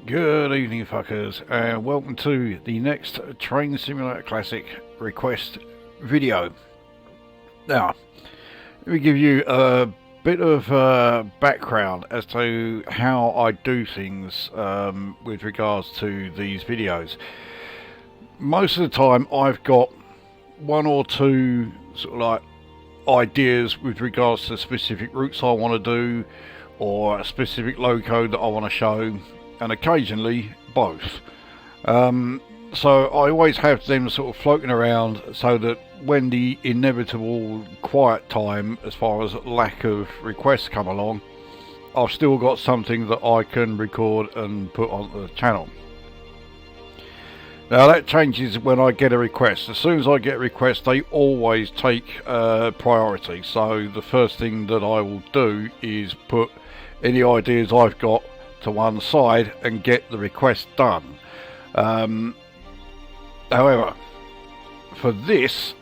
Good evening, fuckers, and welcome to the next Train Simulator Classic request video. Now, let me give you a bit of background as to how I do things with regards to these videos. Most of the time, I've got one or two sort of like ideas with regards to specific routes I want to do, or a specific loco that I want to show, and occasionally both. So I always have them sort of floating around so that when the inevitable quiet time, as far as lack of requests come along, I've still got something that I can record and put on the channel. Now that changes when I get a request. As soon as I get a request, they always take priority. So the first thing that I will do is put any ideas I've got to one side and get the request done. However, for this,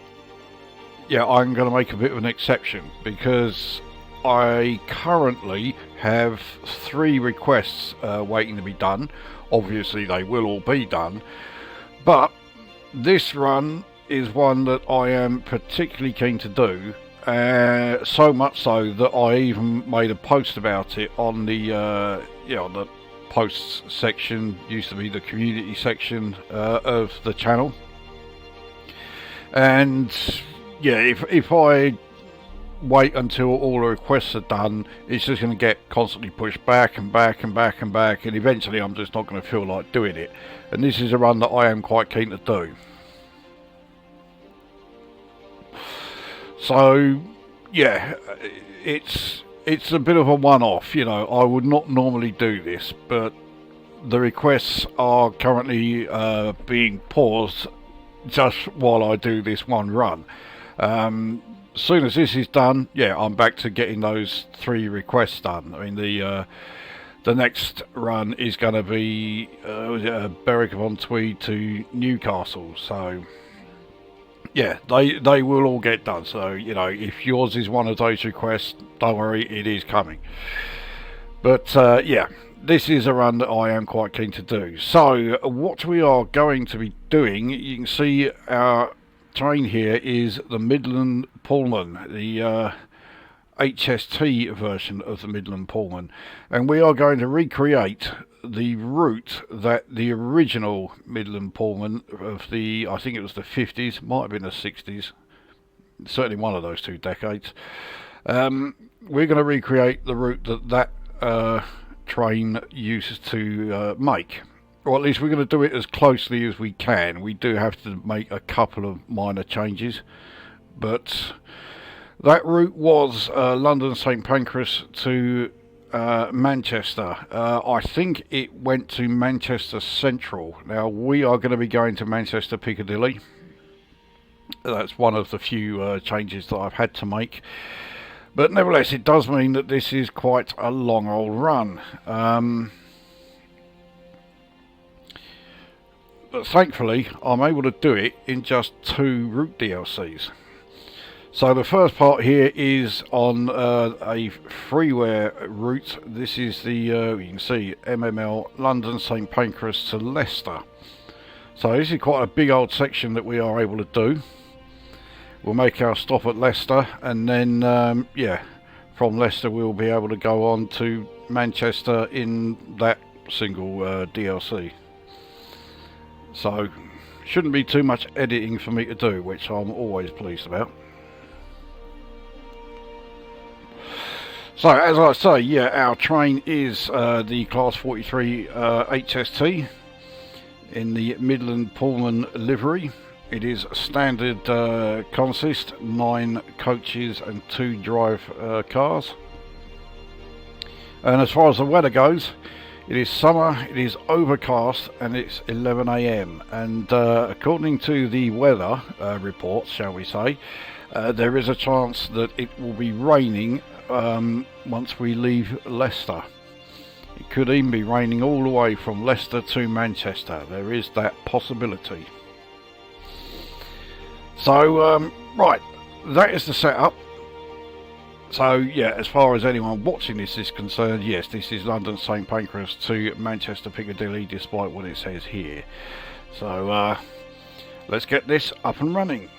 I'm going to make a bit of an exception, because I currently have 3 requests waiting to be done. Obviously they will all be done, but this run is one that I am particularly keen to do. So much so that I even made a post about it on the on the posts section, used to be the community section of the channel. And if I wait until all the requests are done, it's just going to get constantly pushed back and back and back and back, and eventually I'm just not going to feel like doing it. And this is a run that I am quite keen to do. So it's a bit of a one-off. I would not normally do this, but the requests are currently being paused just while I do this one run. As soon as this is done, I'm back to getting those 3 requests done. I mean, the next run is going to be Berwick-upon-Tweed to Newcastle, so they will all get done. So if yours is one of those requests, don't worry, it is coming. But this is a run that I am quite keen to do. So what we are going to be doing, you can see our train here is the Midland Pullman, the HST version of the Midland Pullman, and we are going to recreate the route that the original Midland Pullman of I think it was the 50s, might have been the 60s, certainly one of those 2 decades. We're going to recreate the route that train used to make, or at least we're going to do it as closely as we can. We do have to make a couple of minor changes, but that route was London St Pancras to Manchester. I think it went to Manchester Central. Now we are going to be going to Manchester Piccadilly. That's one of the few changes that I've had to make, but nevertheless it does mean that this is quite a long old run. But thankfully I'm able to do it in just 2 route DLCs. So the first part here is on a freeware route. This is the, you can see, MML London St Pancras to Leicester. So this is quite a big old section that we are able to do. We'll make our stop at Leicester, and then from Leicester we'll be able to go on to Manchester in that single DLC. So shouldn't be too much editing for me to do, which I'm always pleased about. So as I say, our train is the Class 43 HST in the Midland Pullman livery. It is standard consist, 9 coaches and 2 drive cars. And as far as the weather goes, it is summer, it is overcast, and it's 11 AM. And according to the weather reports, shall we say, there is a chance that it will be raining once we leave Leicester. It could even be raining all the way from Leicester to Manchester. There is that possibility. So right, that is the setup. So yeah, as far as anyone watching this is concerned, yes, this is London St Pancras to Manchester Piccadilly, despite what it says here. So let's get this up and running.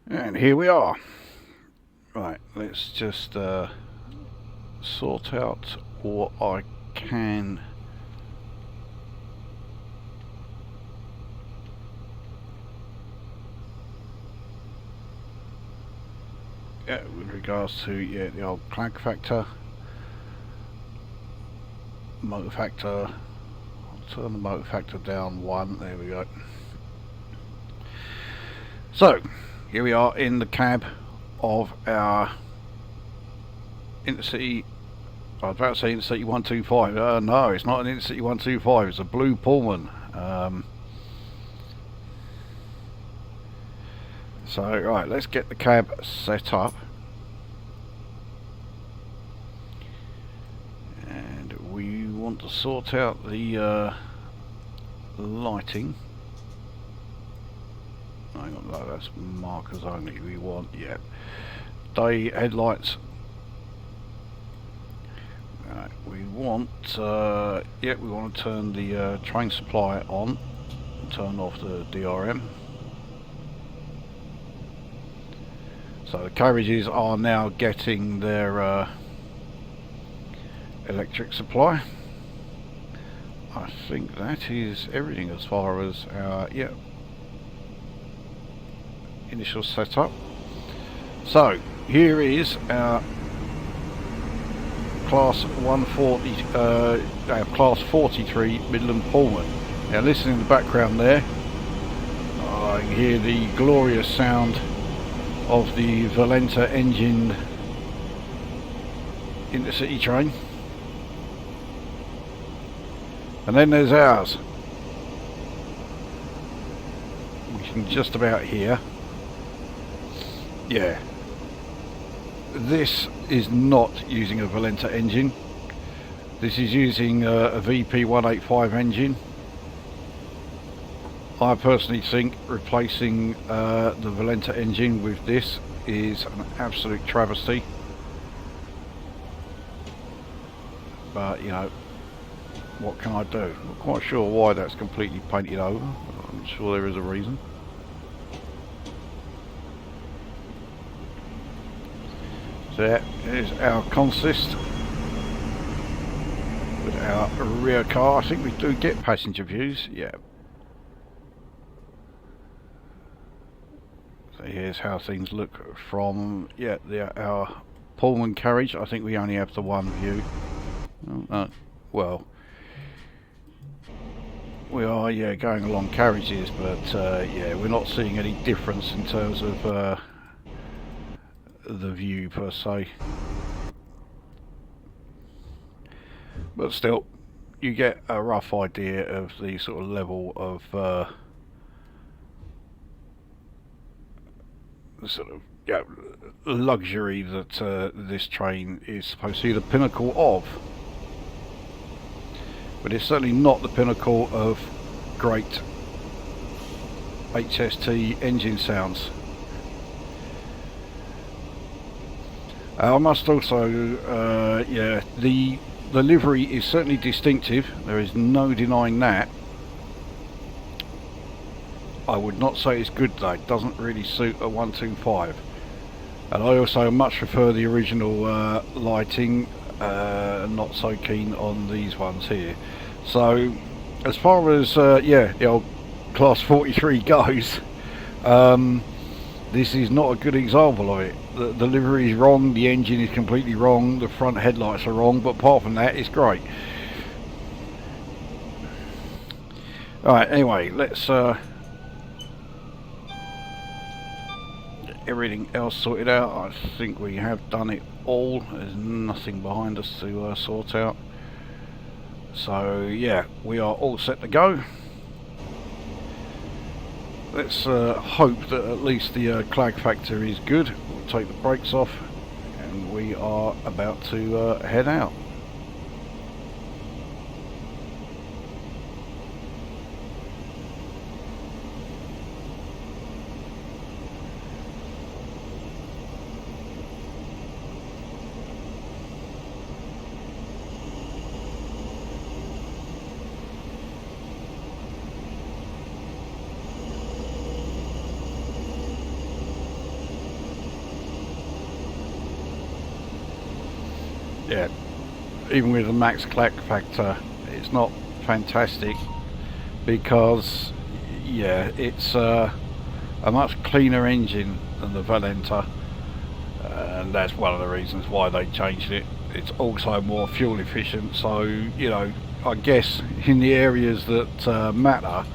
And here we are. Right, let's just sort out what I can. Yeah, with regards to the old clank factor, motor factor. I'll turn the motor factor down 1. There we go. So here we are in the cab of our Intercity. I was about to say Intercity 125. No, it's not an Intercity 125. It's a blue Pullman. So right, let's get the cab set up, and we want to sort out the lighting. Hang on, no, that's markers only. We want, yeah, day headlights. Right, we want, yeah, we want to turn the train supply on, and turn off the DRM. So the carriages are now getting their electric supply. I think that is everything as far as our, yeah, initial setup. So here is our class 140, our class 43 Midland Pullman. Now listen in the background there, I can hear the glorious sound of the Valenta engined intercity train. And then there's ours, which you can just about hear. Yeah, this is not using a Valenta engine. This is using a VP185 engine. I personally think replacing the Valenta engine with this is an absolute travesty. But you know, what can I do? I'm not quite sure why that's completely painted over. I'm sure there is a reason. So that is our consist with our rear car. I think we do get passenger views, yeah. So here's how things look from, yeah, our Pullman carriage. I think we only have the one view. Well, we are, yeah, going along carriages, but yeah, we're not seeing any difference in terms of the view per se. but still, you get a rough idea of the sort of level of sort of, yeah, luxury that this train is supposed to be the pinnacle of. But it's certainly not the pinnacle of great HST engine sounds. I must also, yeah, the livery is certainly distinctive. There is no denying that. I would not say it's good though. It doesn't really suit a 125. And I also much prefer the original lighting. Not so keen on these ones here. So, as far as yeah, the old Class 43 goes, this is not a good example of it. The livery is wrong, the engine is completely wrong, the front headlights are wrong, but apart from that, it's great. Alright, anyway, let's get everything else sorted out. I think we have done it all. There's nothing behind us to sort out. So yeah, we are all set to go. Let's hope that at least the clag factor is good. We'll take the brakes off and we are about to head out. Yeah, even with the max clag factor, it's not fantastic because, yeah, it's a much cleaner engine than the Valenta, and that's one of the reasons why they changed it. It's also more fuel efficient, so, you know, I guess in the areas that matter,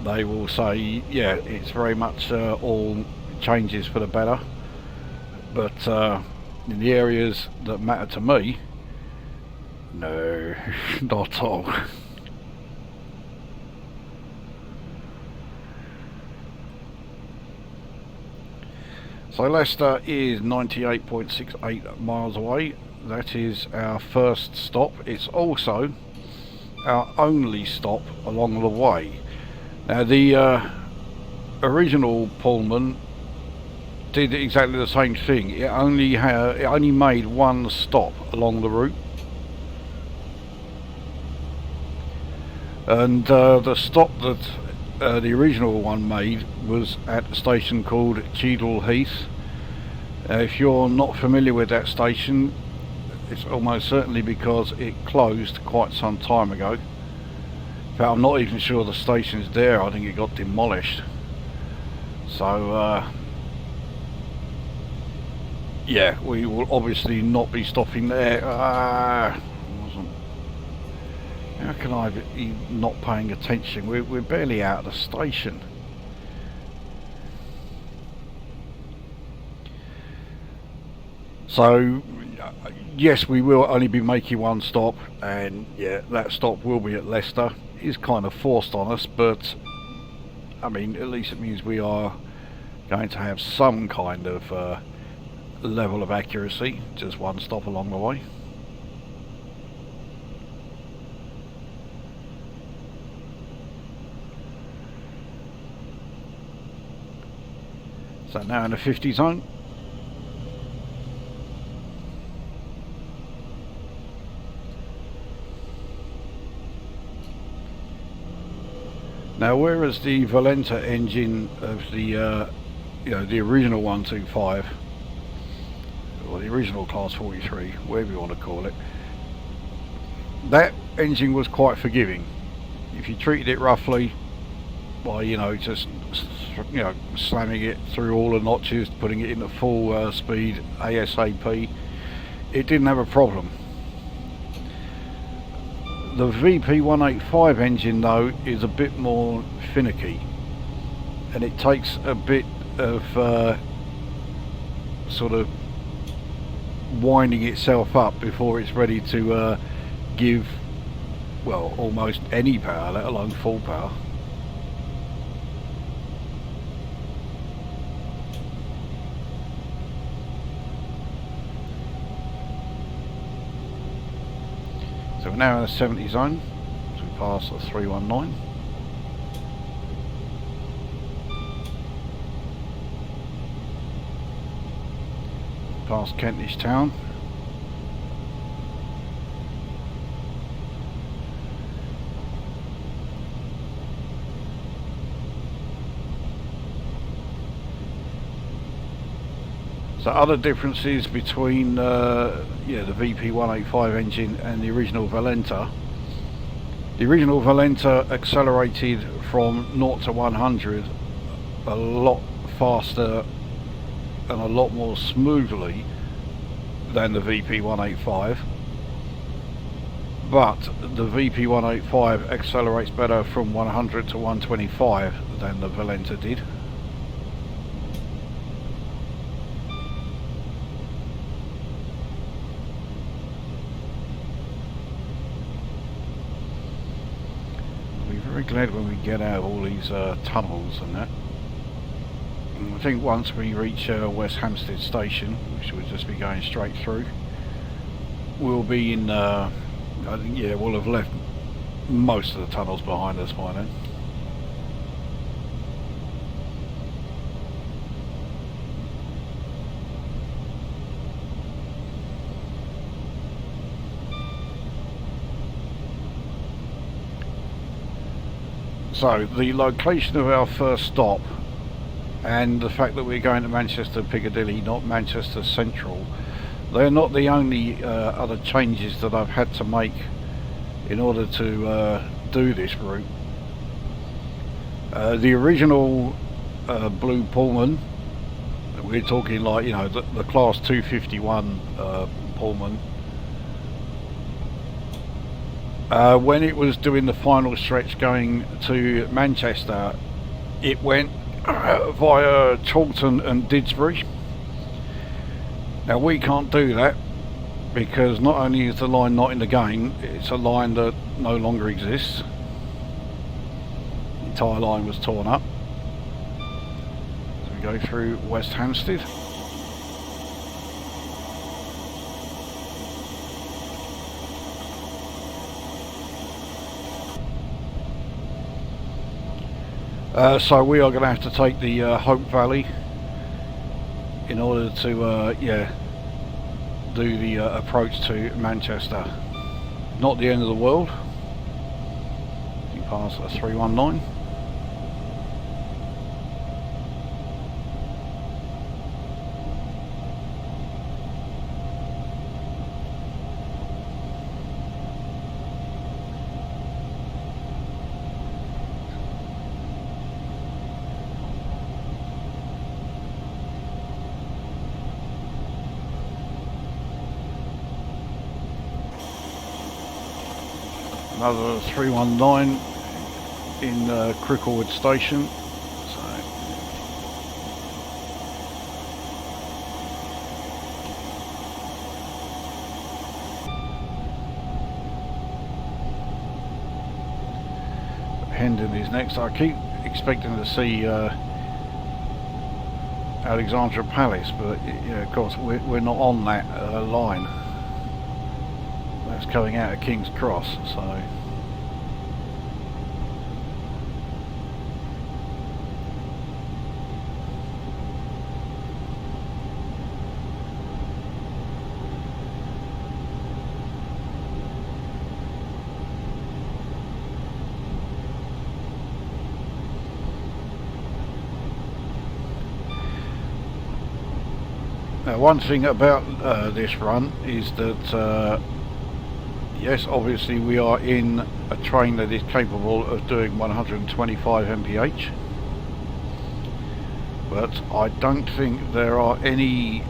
they will say, yeah, it's very much all changes for the better, but in the areas that matter to me, no, not at all. So Leicester is 98.68 miles away. That is our first stop. It's also our only stop along the way. Now the original Pullman did exactly the same thing. It only made one stop along the route, and the stop that the original one made was at a station called Cheadle Heath. If you're not familiar with that station, it's almost certainly because it closed quite some time ago. In fact, I'm not even sure the station's there. I think it got demolished. So yeah, we will obviously not be stopping there. How can I be not paying attention? We're barely out of the station. So yes, we will only be making one stop, and yeah, that stop will be at Leicester. It's kind of forced on us, but I mean, at least it means we are going to have some kind of level of accuracy, just one stop along the way. So now in the 50 zone. Now, whereas the Valenta engine of the you know, the original 125, or the original Class 43, whatever you want to call it, that engine was quite forgiving. If you treated it roughly by, you know, just, you know, slamming it through all the notches, putting it into full speed ASAP, it didn't have a problem. The VP185 engine though is a bit more finicky, and it takes a bit of sort of winding itself up before it's ready to give, well, almost any power, let alone full power. So we're now in the 70 zone, so we pass the 319. Past Kentish Town. So other differences between the VP185 engine and the original Valenta. The original Valenta accelerated from 0 to 100 a lot faster and a lot more smoothly than the VP185, but the VP185 accelerates better from 100 to 125 than the Valenta did. I'll be very glad when we get out of all these tunnels and that. I think once we reach West Hampstead station, which will just be going straight through, we'll be in, I think, yeah, we'll have left most of the tunnels behind us by then. So the location of our first stop and the fact that we're going to Manchester Piccadilly, not Manchester Central, they're not the only other changes that I've had to make in order to do this route. The original blue Pullman, we're talking like, you know, the class 251 Pullman, when it was doing the final stretch going to Manchester, it went via Chorlton and Didsbury. Now we can't do that because not only is the line not in the game, it's a line that no longer exists. The entire line was torn up. So we go through West Hampstead. So we are going to have to take the Hope Valley in order to do the approach to Manchester. Not the end of the world. You pass a 319. Another 319 in Cricklewood Station. So Hendon is next. I keep expecting to see Alexandra Palace, but yeah, of course we're not on that line. That's coming out of King's Cross, so now one thing about this run is that yes, obviously we are in a train that is capable of doing 125 mph, but I don't think there are any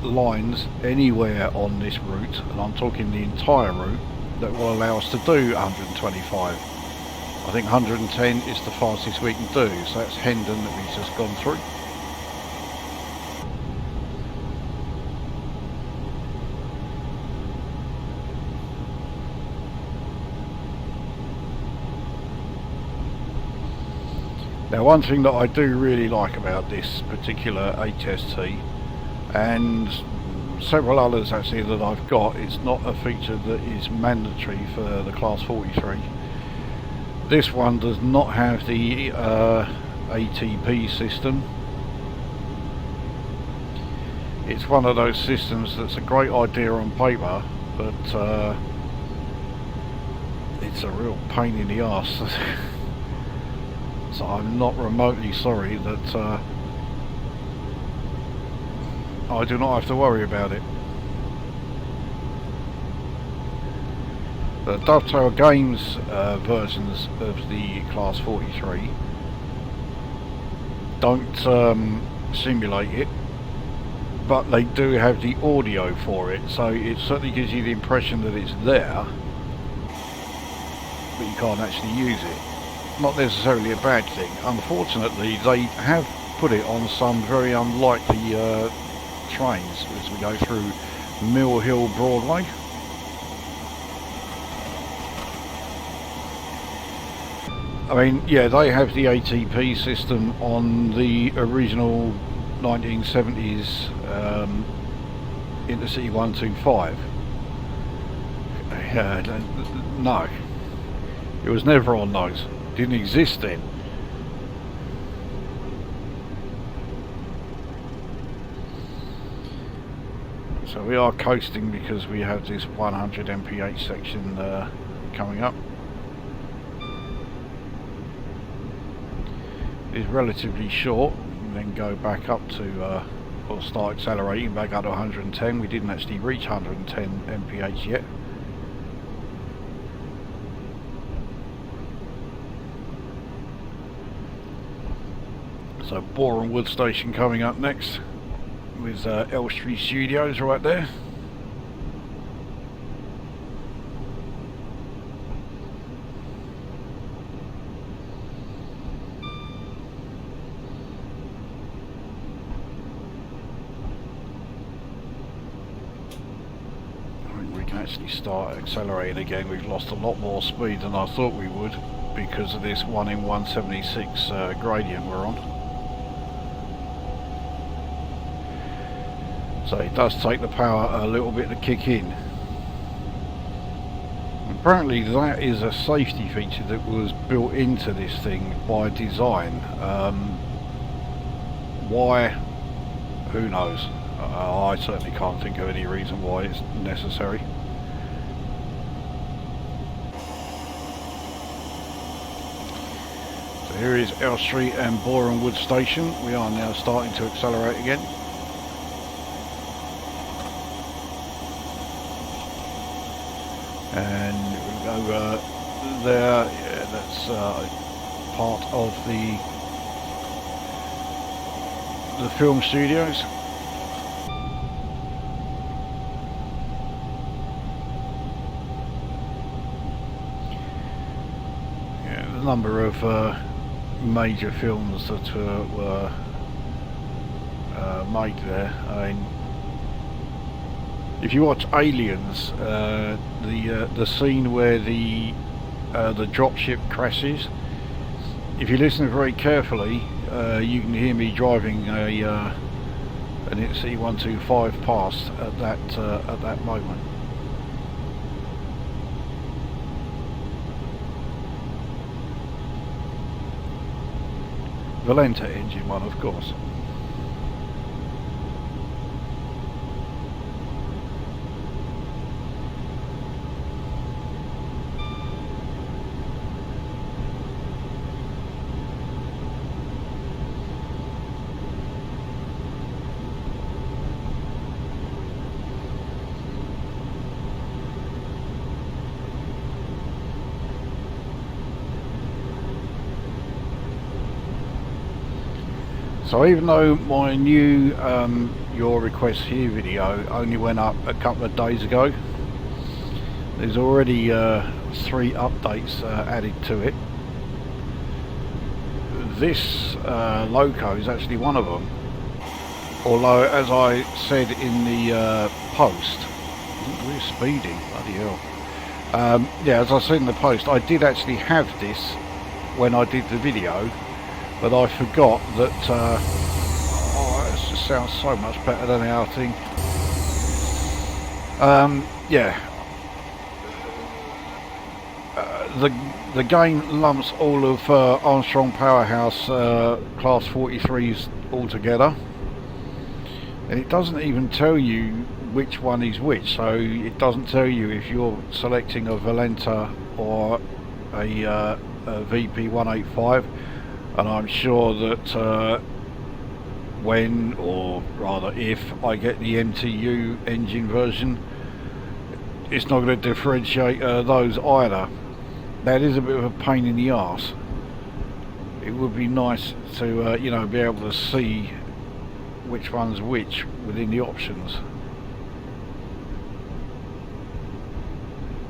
lines anywhere on this route, and I'm talking the entire route, that will allow us to do 125. I think 110 is the fastest we can do, so that's Hendon that we've just gone through. Now, one thing that I do really like about this particular HST, and several others actually that I've got, it's not a feature that is mandatory for the Class 43. This one does not have the ATP system. It's one of those systems that's a great idea on paper, but it's a real pain in the arse. So I'm not remotely sorry that I do not have to worry about it. The Dovetail Games versions of the Class 43 don't simulate it, but they do have the audio for it, so it certainly gives you the impression that it's there, but you can't actually use it. Not necessarily a bad thing. Unfortunately, they have put it on some very unlikely trains as we go through Mill Hill Broadway. I mean, yeah, they have the ATP system on the original 1970s Intercity 125. No, it was never on those. Didn't exist then. So we are coasting because we have this 100 mph section coming up. It's relatively short, and then go back up to or start accelerating back up to 110. We didn't actually reach 110 mph yet. So Boreham Wood Station coming up next with Elstree Studios right there. We can actually start accelerating again. We've lost a lot more speed than I thought we would because of this 1 in 176 gradient we're on. So it does take the power a little bit to kick in. Apparently that is a safety feature that was built into this thing by design. Why? Who knows? I certainly can't think of any reason why it's necessary. So here is Elstree and Boreham Wood Station. We are now starting to accelerate again. And we go there, yeah, that's part of the film studios. Yeah, the number of major films that were made there. I mean, if you watch Aliens, the scene where the dropship crashes, if you listen very carefully, you can hear me driving an Intercity 125 past at that moment. Valenta engine one, of course. So even though my new Your Request Here video only went up a couple of days ago, there's already 3 updates added to it. This loco is actually one of them. Although, as I said in the post, we're speeding, bloody hell. Yeah, as I said in the post, I did actually have this when I did the video, but I forgot that. Oh, it just sounds so much better than the other thing. Yeah. The game lumps all of Armstrong Powerhouse Class 43s all together, and it doesn't even tell you which one is which. So it doesn't tell you if you're selecting a Valenta or a VP 185, and I'm sure that when, or rather if, I get the MTU engine version, it's not going to differentiate those either. That is a bit of a pain in the arse. It would be nice to you know, be able to see which one's which within the options.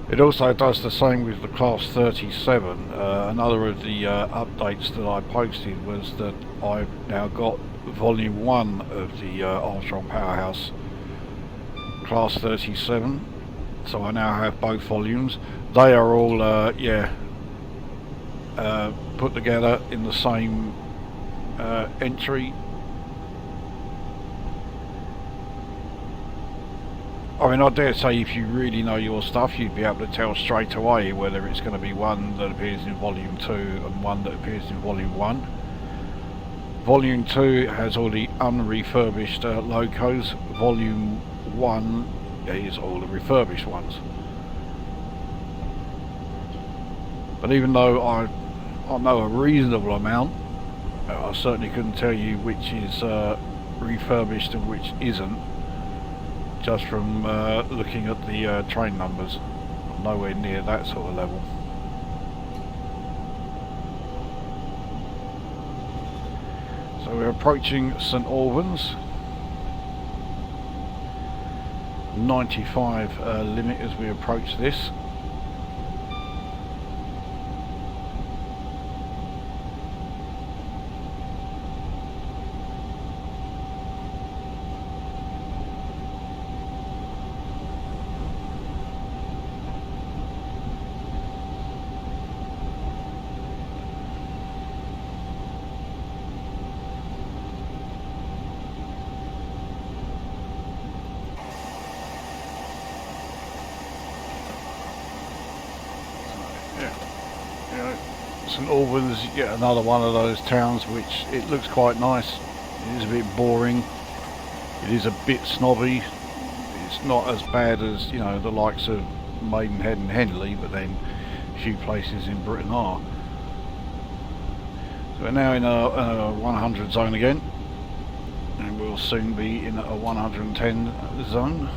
It also does the same with the Class 37. Another of the updates that I posted was that I've now got Volume 1 of the Armstrong Powerhouse Class 37. So I now have both volumes. They are all put together in the same entry. I mean, I dare say if you really know your stuff, you'd be able to tell straight away whether it's going to be one that appears in Volume 2 and one that appears in Volume 1. Volume 2 has all the unrefurbished locos. Volume 1 is all the refurbished ones. But even though I know a reasonable amount, I certainly couldn't tell you which is refurbished and which isn't, just from looking at the train numbers. I'm nowhere near that sort of level. So we're approaching St Albans. 95 limit as we approach this. St Albans, you get another one of those towns which it looks quite nice. It is a bit boring. It is a bit snobby. It's not as bad as, you know, the likes of Maidenhead and Henley, but then a few places in Britain are. So we're now in a 100 zone again, and we'll soon be in a 110 zone.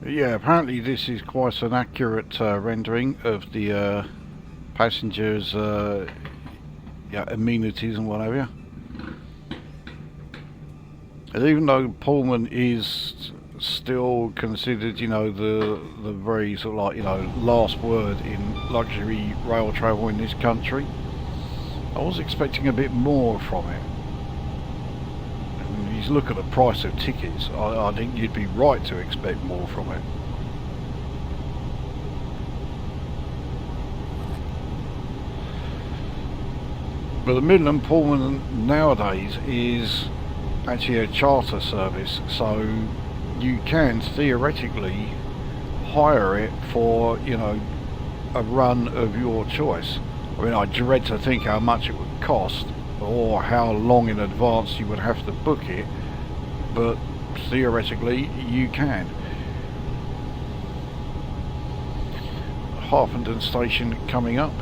Yeah, apparently this is quite an accurate rendering of the passengers' amenities and whatever. And even though Pullman is still considered, you know, the very sort of like, you know, last word in luxury rail travel in this country, I was expecting a bit more from it. You look at the price of tickets, I think you'd be right to expect more from it. But the Midland Pullman nowadays is actually a charter service, so you can theoretically hire it for, you know, a run of your choice. I mean, I dread to think how much it would cost, or how long in advance you would have to book it, but theoretically you can. Harpenden station coming up,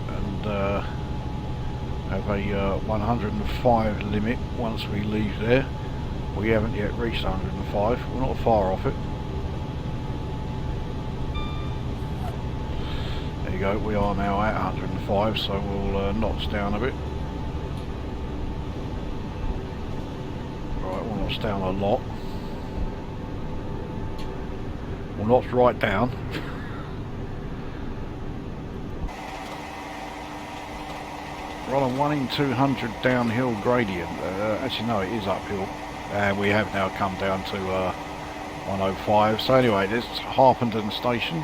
and have a 105 limit once we leave there. We haven't yet reached 105, we're not far off it. There you go, we are now at 105, so we'll notch down a bit. Right, we'll notch down a lot. We'll notch right down. We're on a 1 in 200 downhill gradient. Actually no, it is uphill. And we have now come down to 105. So anyway, this is Harpenden station.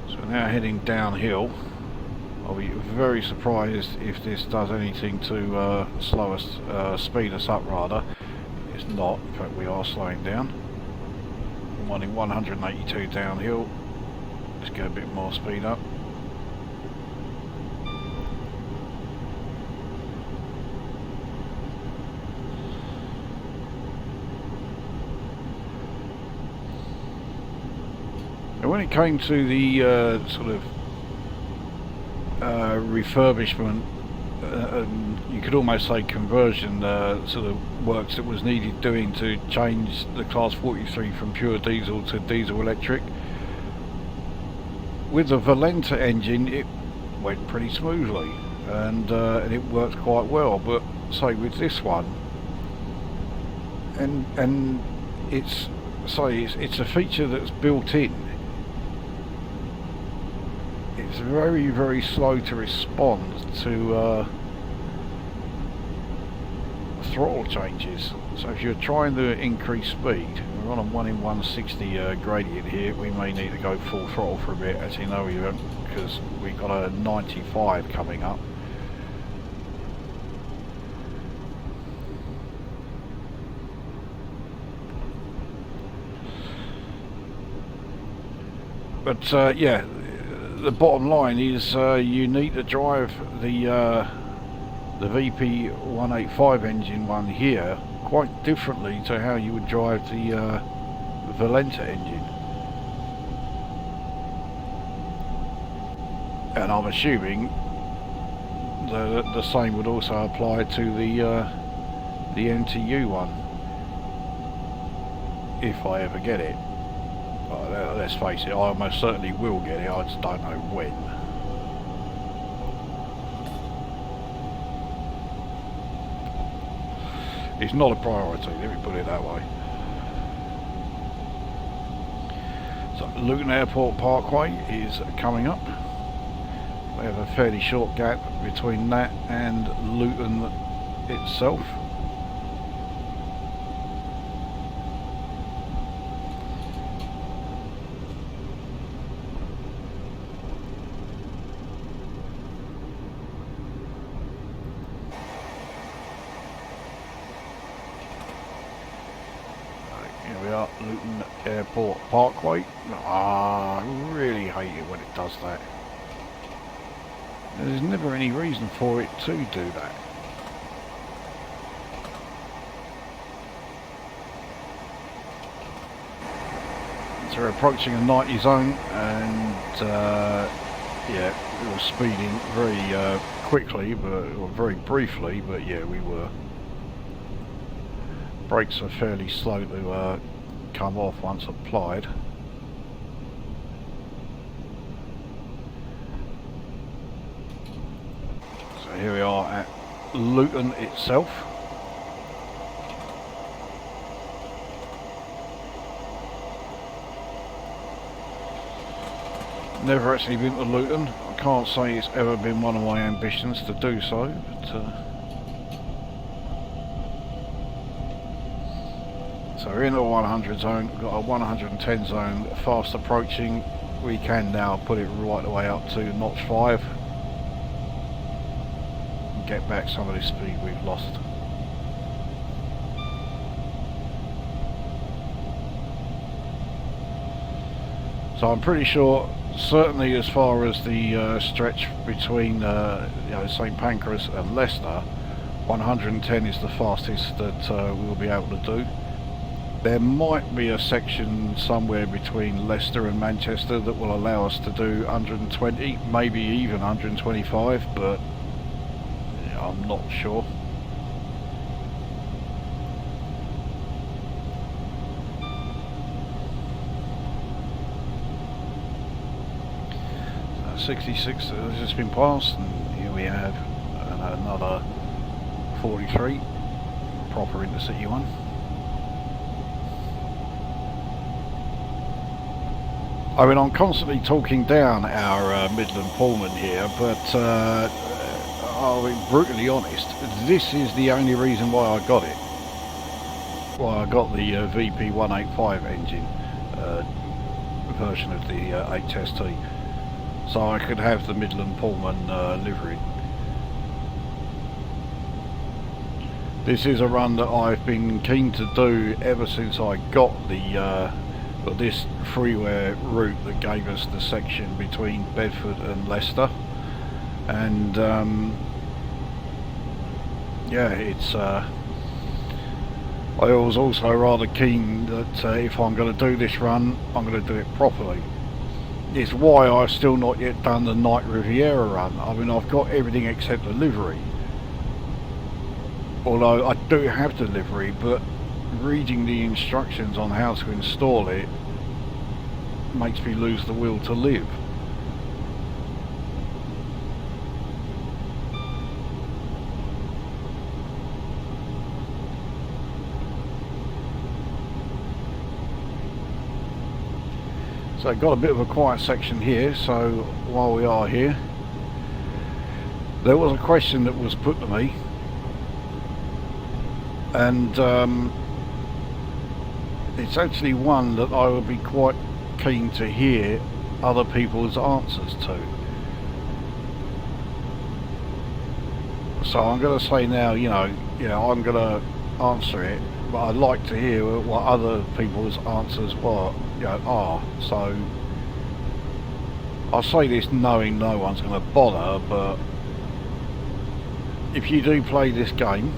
So now heading downhill. I'll be very surprised if this does anything to slow us, speed us up rather. It's not, in fact we are slowing down. I'm running 182 downhill. Let's get a bit more speed up. And when it came to the sort of refurbishment, you could almost say conversion sort of works that was needed doing to change the Class 43 from pure diesel to diesel electric. With the Valenta engine it went pretty smoothly and it worked quite well, but say with this one, and it's a feature that's built in. It's very, very slow to respond to throttle changes. So if you're trying to increase speed, we're on a 1 in 160 gradient here, we may need to go full throttle for a bit. Actually no, we won't, because we've got a 95 coming up. But yeah, the bottom line is you need to drive the VP 185 engine one here quite differently to how you would drive the Valenta engine. And I'm assuming the same would also apply to the MTU one, if I ever get it. Let's face it, I almost certainly will get it, I just don't know when. It's not a priority, let me put it that way. So Luton Airport Parkway is coming up. We have a fairly short gap between that and Luton itself. Luton Airport Parkway. I really hate it when it does that. There's never any reason for it to do that. So we're approaching a 90 zone and yeah, we were speeding very quickly, or very briefly, but yeah, we were. Brakes are fairly slow to come off once applied. So here we are at Luton itself. Never actually been to Luton. I can't say it's ever been one of my ambitions to do so, but so we're in the 100 zone, we've got a 110 zone fast approaching. We can now put it right the way up to notch 5 and get back some of this speed we've lost. So I'm pretty sure certainly as far as the stretch between St Pancras and Leicester, 110 is the fastest that we'll be able to do. There might be a section somewhere between Leicester and Manchester that will allow us to do 120, maybe even 125, but I'm not sure. So 66 has just been passed, and here we have another 43, proper intercity one. I mean, I'm constantly talking down our Midland Pullman here, but I'll be brutally honest, this is the only reason why I got it. Why I got the VP 185 engine version of the HST, so I could have the Midland Pullman livery. This is a run that I've been keen to do ever since I got the this freeware route that gave us the section between Bedford and Leicester, and yeah, it's I was also rather keen that if I'm going to do this run, I'm going to do it properly. It's why I've still not yet done the Night Riviera run. I mean, I've got everything except the livery, although I do have the livery, but reading the instructions on how to install it makes me lose the will to live. So I've got a bit of a quiet section here, so while we are here, there was a question that was put to me, and it's actually one that I would be quite keen to hear other people's answers to. So I'm going to say now, I'm going to answer it, but I'd like to hear what other people's answers are. So I'll say this knowing no one's going to bother, but if you do play this game,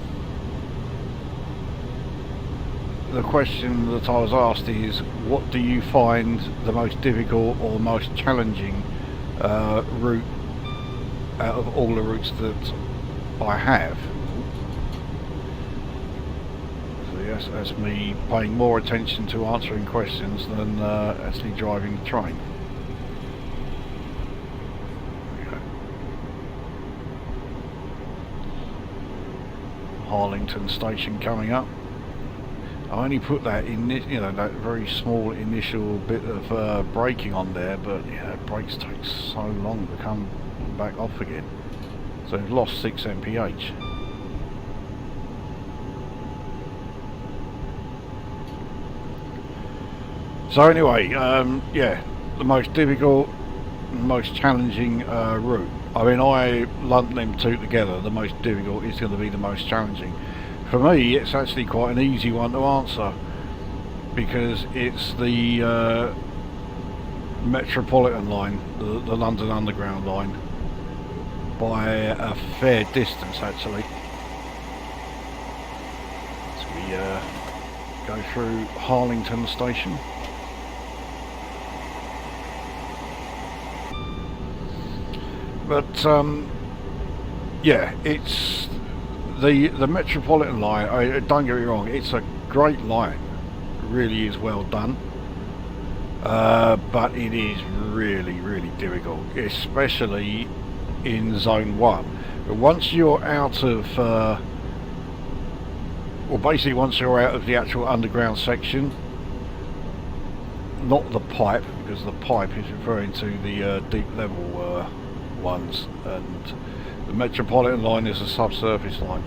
the question that I was asked is, what do you find the most difficult or most challenging route out of all the routes that I have? So yes, that's me paying more attention to answering questions than actually driving the train. Harlington station coming up. I only put that in, that very small initial bit of braking on there, but yeah, brakes take so long to come back off again. So we've lost 6 mph. So anyway, yeah, the most difficult, most challenging route. I mean, I lumped them two together. The most difficult is going to be the most challenging. For me, it's actually quite an easy one to answer, because it's the Metropolitan line, the London Underground line, by a fair distance actually. So we go through Harlington station. But yeah, it's the Metropolitan line. Don't get me wrong, it's a great line, it really is well done, but it is really difficult, especially in zone 1. But once you're out of well, basically once you're out of the actual underground section, not the pipe, because the pipe is referring to the deep level ones, and the Metropolitan line is a subsurface line.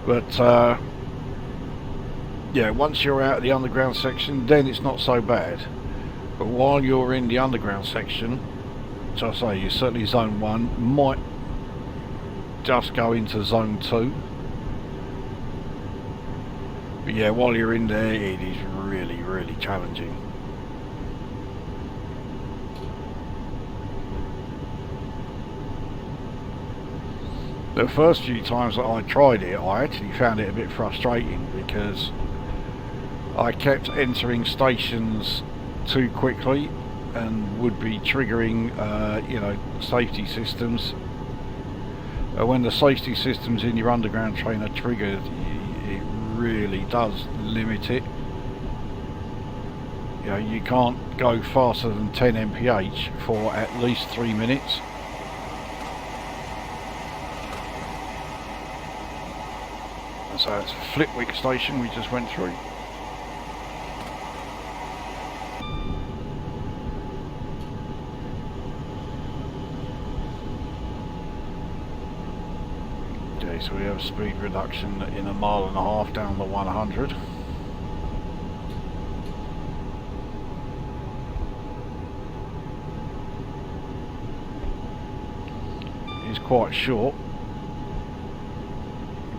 But yeah, once you're out of the underground section, then it's not so bad. But while you're in the underground section, so I say, you're certainly zone 1, might just go into zone 2. But yeah, while you're in there, it is really challenging. The first few times that I tried it, I actually found it a bit frustrating because I kept entering stations too quickly and would be triggering, you know, safety systems. When the safety systems in your underground train are triggered, it really does limit it. You know, you can't go faster than 10 mph for at least 3 minutes. And so it's Flitwick station we just went through. Okay, so we have speed reduction in 1.5 miles down the 100. It's quite short.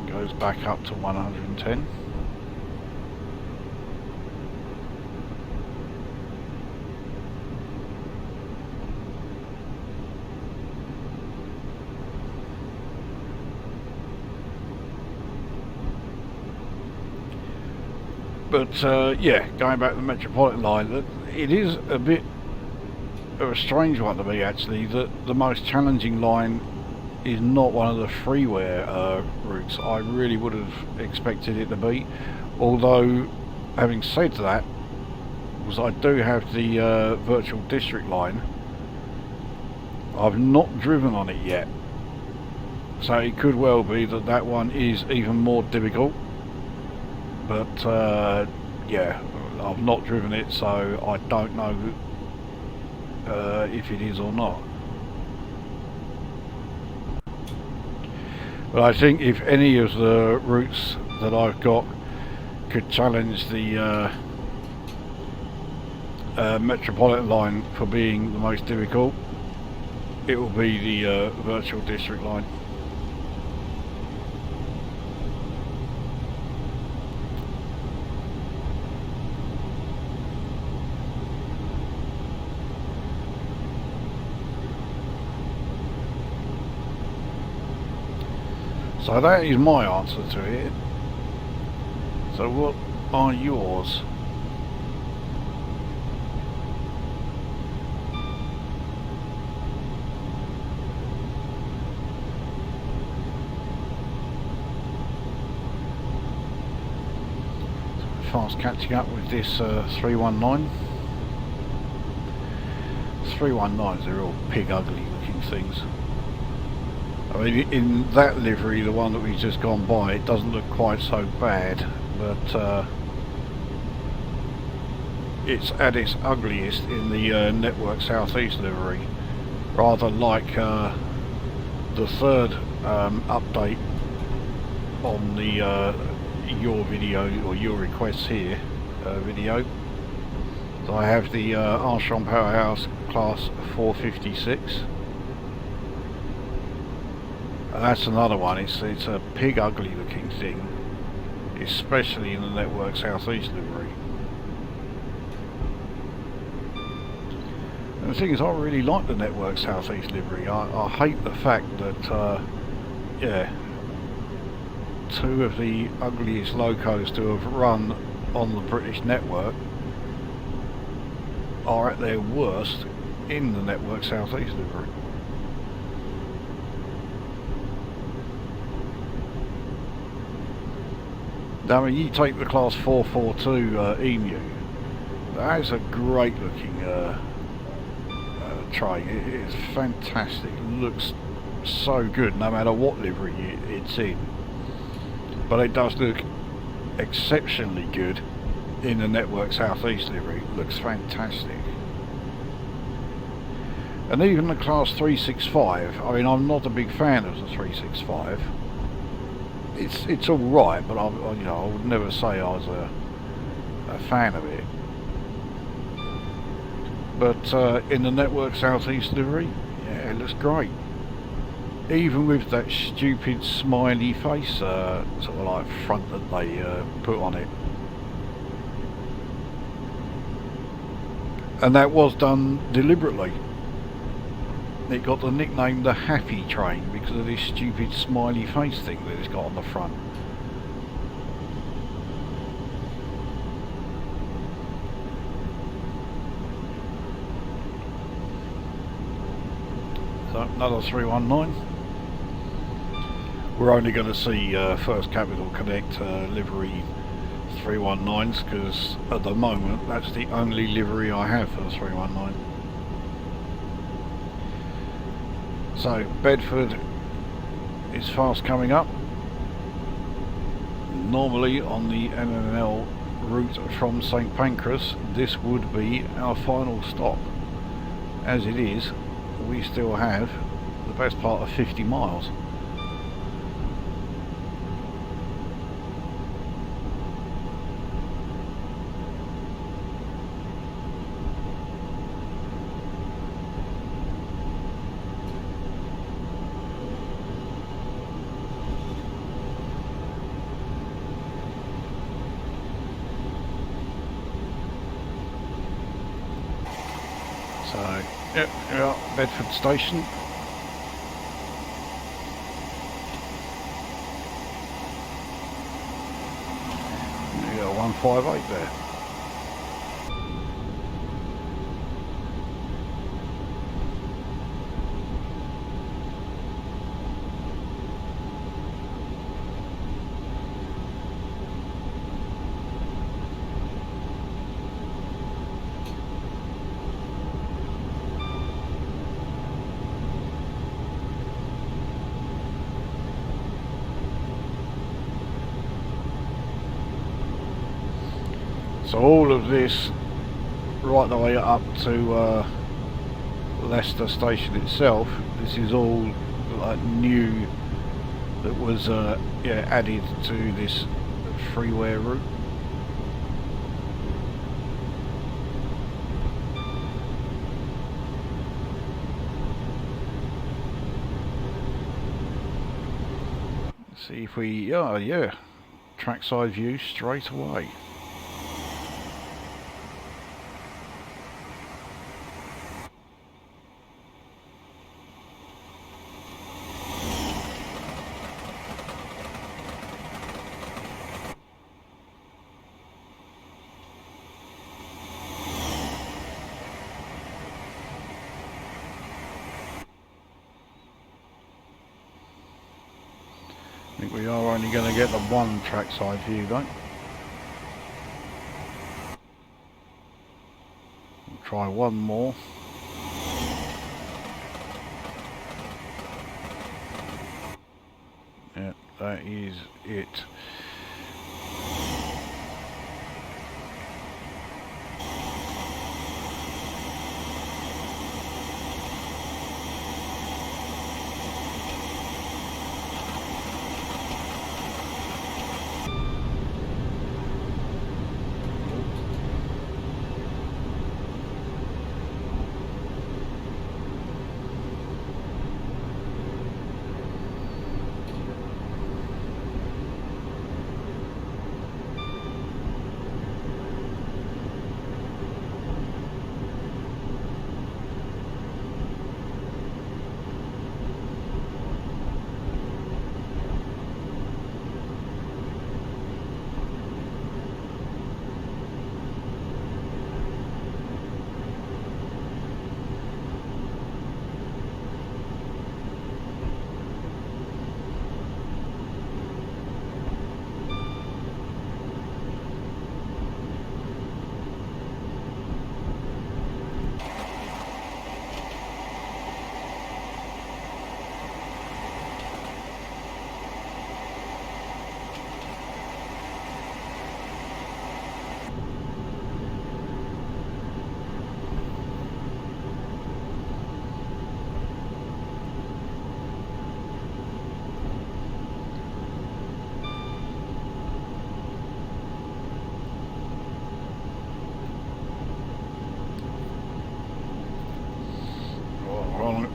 It goes back up to 110. But yeah, going back to the Metropolitan line, it is a bit of a strange one to me actually, that the most challenging line is not one of the freeware routes. I really would have expected it to be, although having said that, because I do have the virtual district line, I've not driven on it yet, so it could well be that that one is even more difficult. But yeah, I've not driven it, so I don't know if it is or not. But I think if any of the routes that I've got could challenge the Metropolitan line for being the most difficult, it will be the virtual district line. So that is my answer to it. So what are yours? So fast catching up with this 319. 319s are all pig ugly looking things. I mean, in that livery, the one that we've just gone by, it doesn't look quite so bad, but it's at its ugliest in the Network Southeast livery, rather like the third update on the your video, or your requests here video. So I have the Armstrong Powerhouse Class 456. That's another one. It's a pig ugly looking thing, especially in the Network Southeast livery. And the thing is, I really like the Network Southeast livery. I hate the fact that yeah, two of the ugliest locos to have run on the British network are at their worst in the Network Southeast livery. I mean, you take the Class 442 Emu, that is a great looking train. It is fantastic, it looks so good no matter what livery it's in. But it does look exceptionally good in the Network Southeast livery, it looks fantastic. And even the Class 365, I mean, I'm not a big fan of the 365. It's all right, but I you know, I would never say I was a fan of it. But in the Network Southeast livery, yeah, it looks great. Even with that stupid smiley face sort of like front that they put on it. And that was done deliberately. it got the nickname the Happy Train because of this stupid smiley face thing that it's got on the front. So another 319. We're only going to see First Capital Connect livery 319s because at the moment that's the only livery I have for the 319. So Bedford is fast coming up. Normally on the MML route from St Pancras this would be our final stop. As it is, we still have the best part of 50 miles. So, yep, here we are, Bedford Station. We got 158 there. So all of this, right the way up to Leicester station itself, this is all like new that was yeah, added to this freeway route. Let's see if we, yeah, trackside view straight away. I think we are only going to get the one trackside view though. We'll try one more. Yeah, that is it.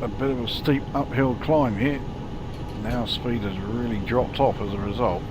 A bit of a steep uphill climb here. Now speed has really dropped off as a result.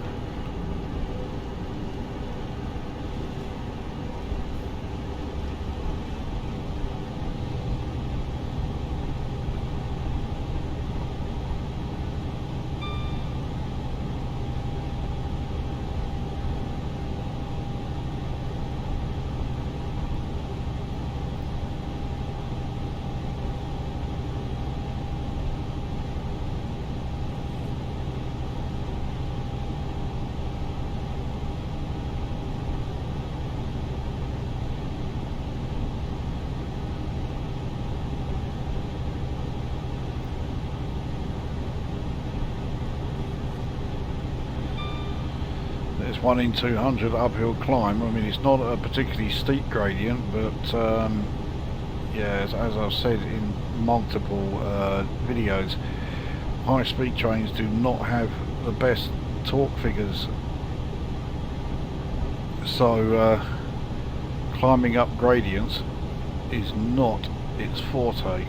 It's 1 in 200 uphill climb. I mean, it's not a particularly steep gradient, but yeah, as I've said in multiple videos, high-speed trains do not have the best torque figures. So climbing up gradients is not its forte.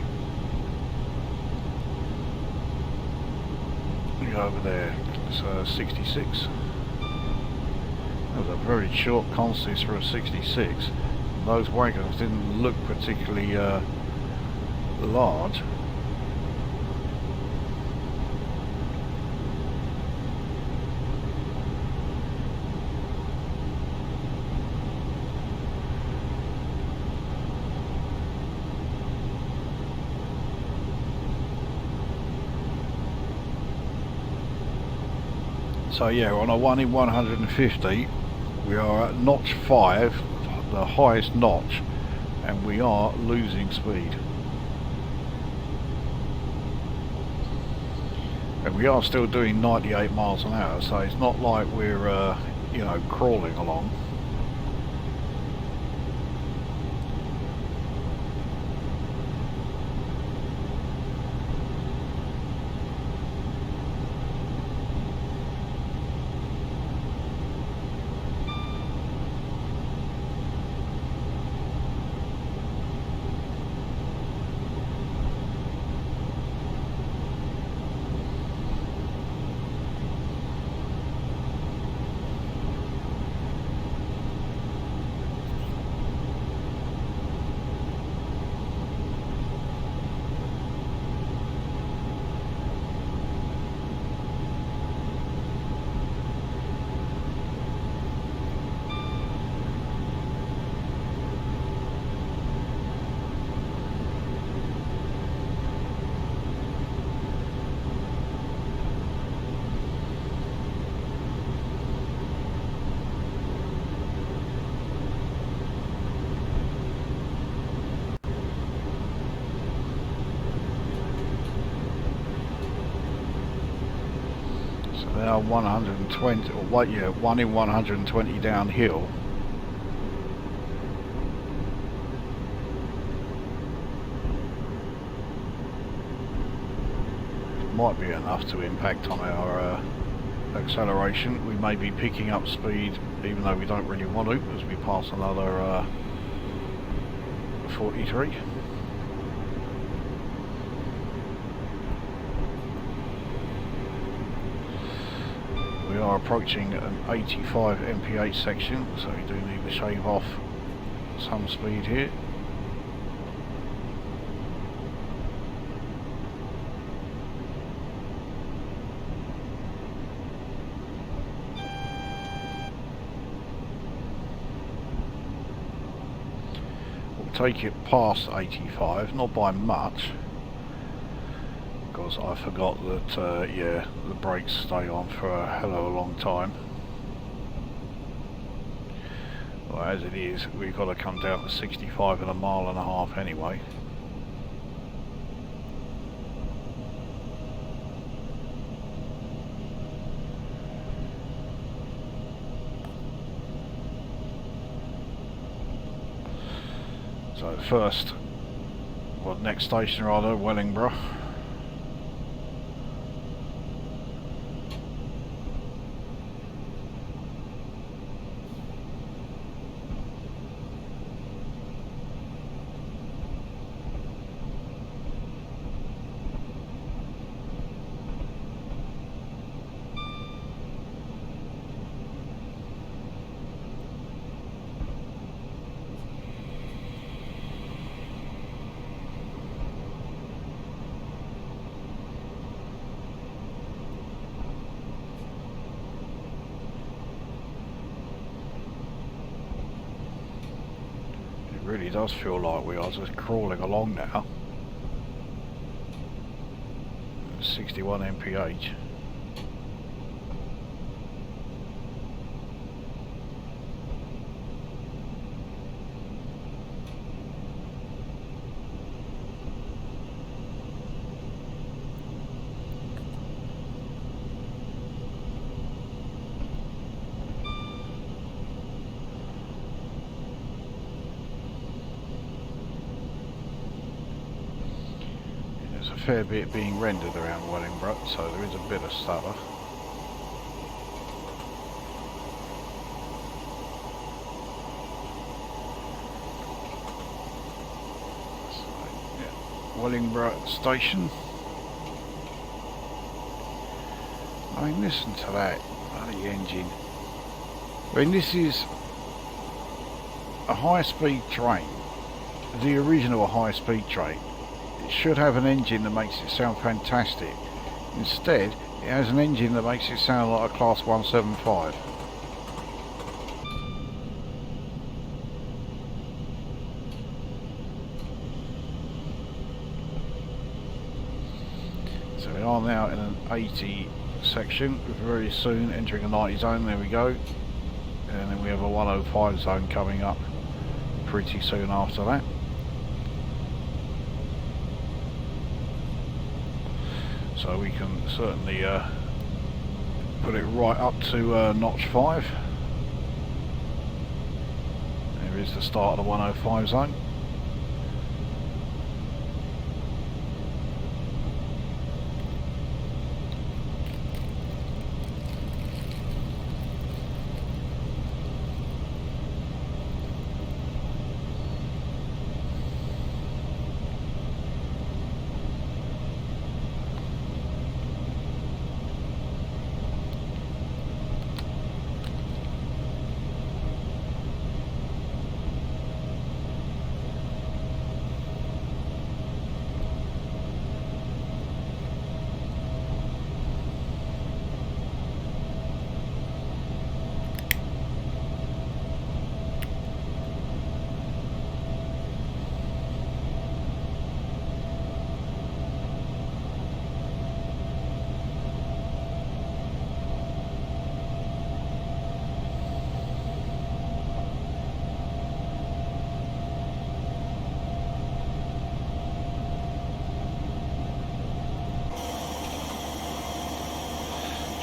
We go over there. It's 66. That was a very short consist for a 66. Those wagons didn't look particularly large. So yeah, on a 1 in 150, we are at notch 5, the highest notch, and we are losing speed. And we are still doing 98 miles an hour, so it's not like we're, you know, crawling along. Now 120, or what? Yeah, 1 in 120 downhill. Might be enough to impact on our acceleration. We may be picking up speed, even though we don't really want to, as we pass another 43. We are approaching an 85 mph section, so we do need to shave off some speed here. We'll take it past 85, not by much, because I forgot that yeah, the brakes stay on for a hell of a long time. Well, as it is, we've got to come down to 65 in a mile and a half anyway. So first, well, next station rather, Wellingborough. It really does feel like we are just crawling along now. 61 mph. fair bit being rendered around Wellingborough, so there is a bit of stutter. Wellingborough station. I mean, listen to that bloody engine. I mean, this is a high-speed train, the original high-speed train. It should have an engine that makes it sound fantastic. Instead, it has an engine that makes it sound like a Class 175. So we are now in an 80 section, very soon entering a 90 zone. There we go. And then we have a 105 zone coming up pretty soon after that. So we can certainly put it right up to notch 5. There is the start of the 105 zone.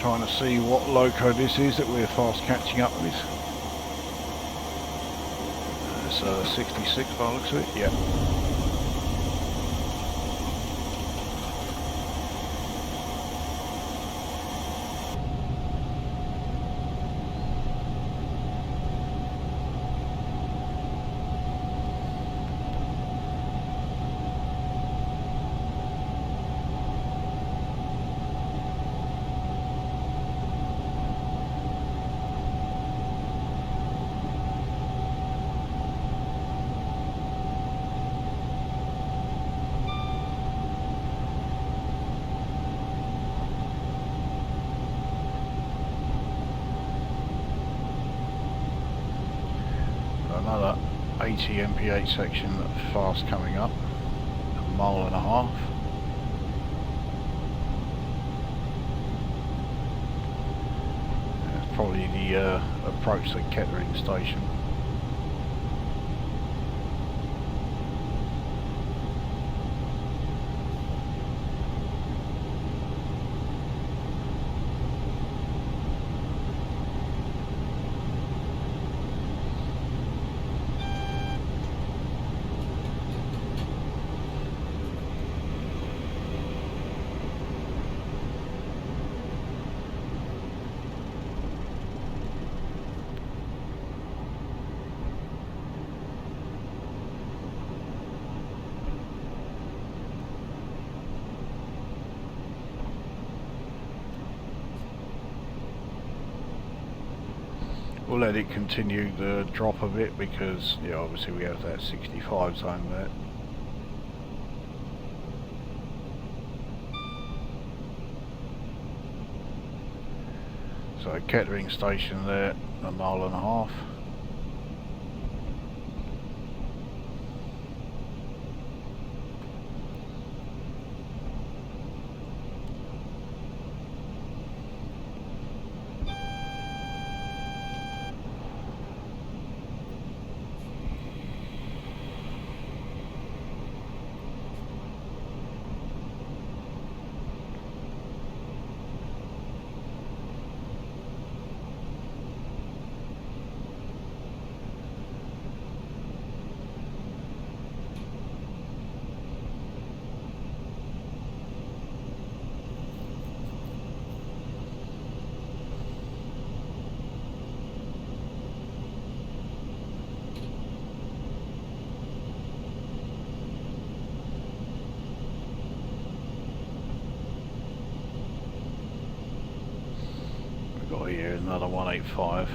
Trying to see what loco this is that we're fast catching up with. It's 66 by the looks of it, yeah. Another 80 mph section fast coming up, a mile and a half. That's probably the approach to Kettering station. We'll let it continue the drop a bit because, yeah, obviously we have that 65 zone there. So Kettering station there, a mile and a half. Here's another 185.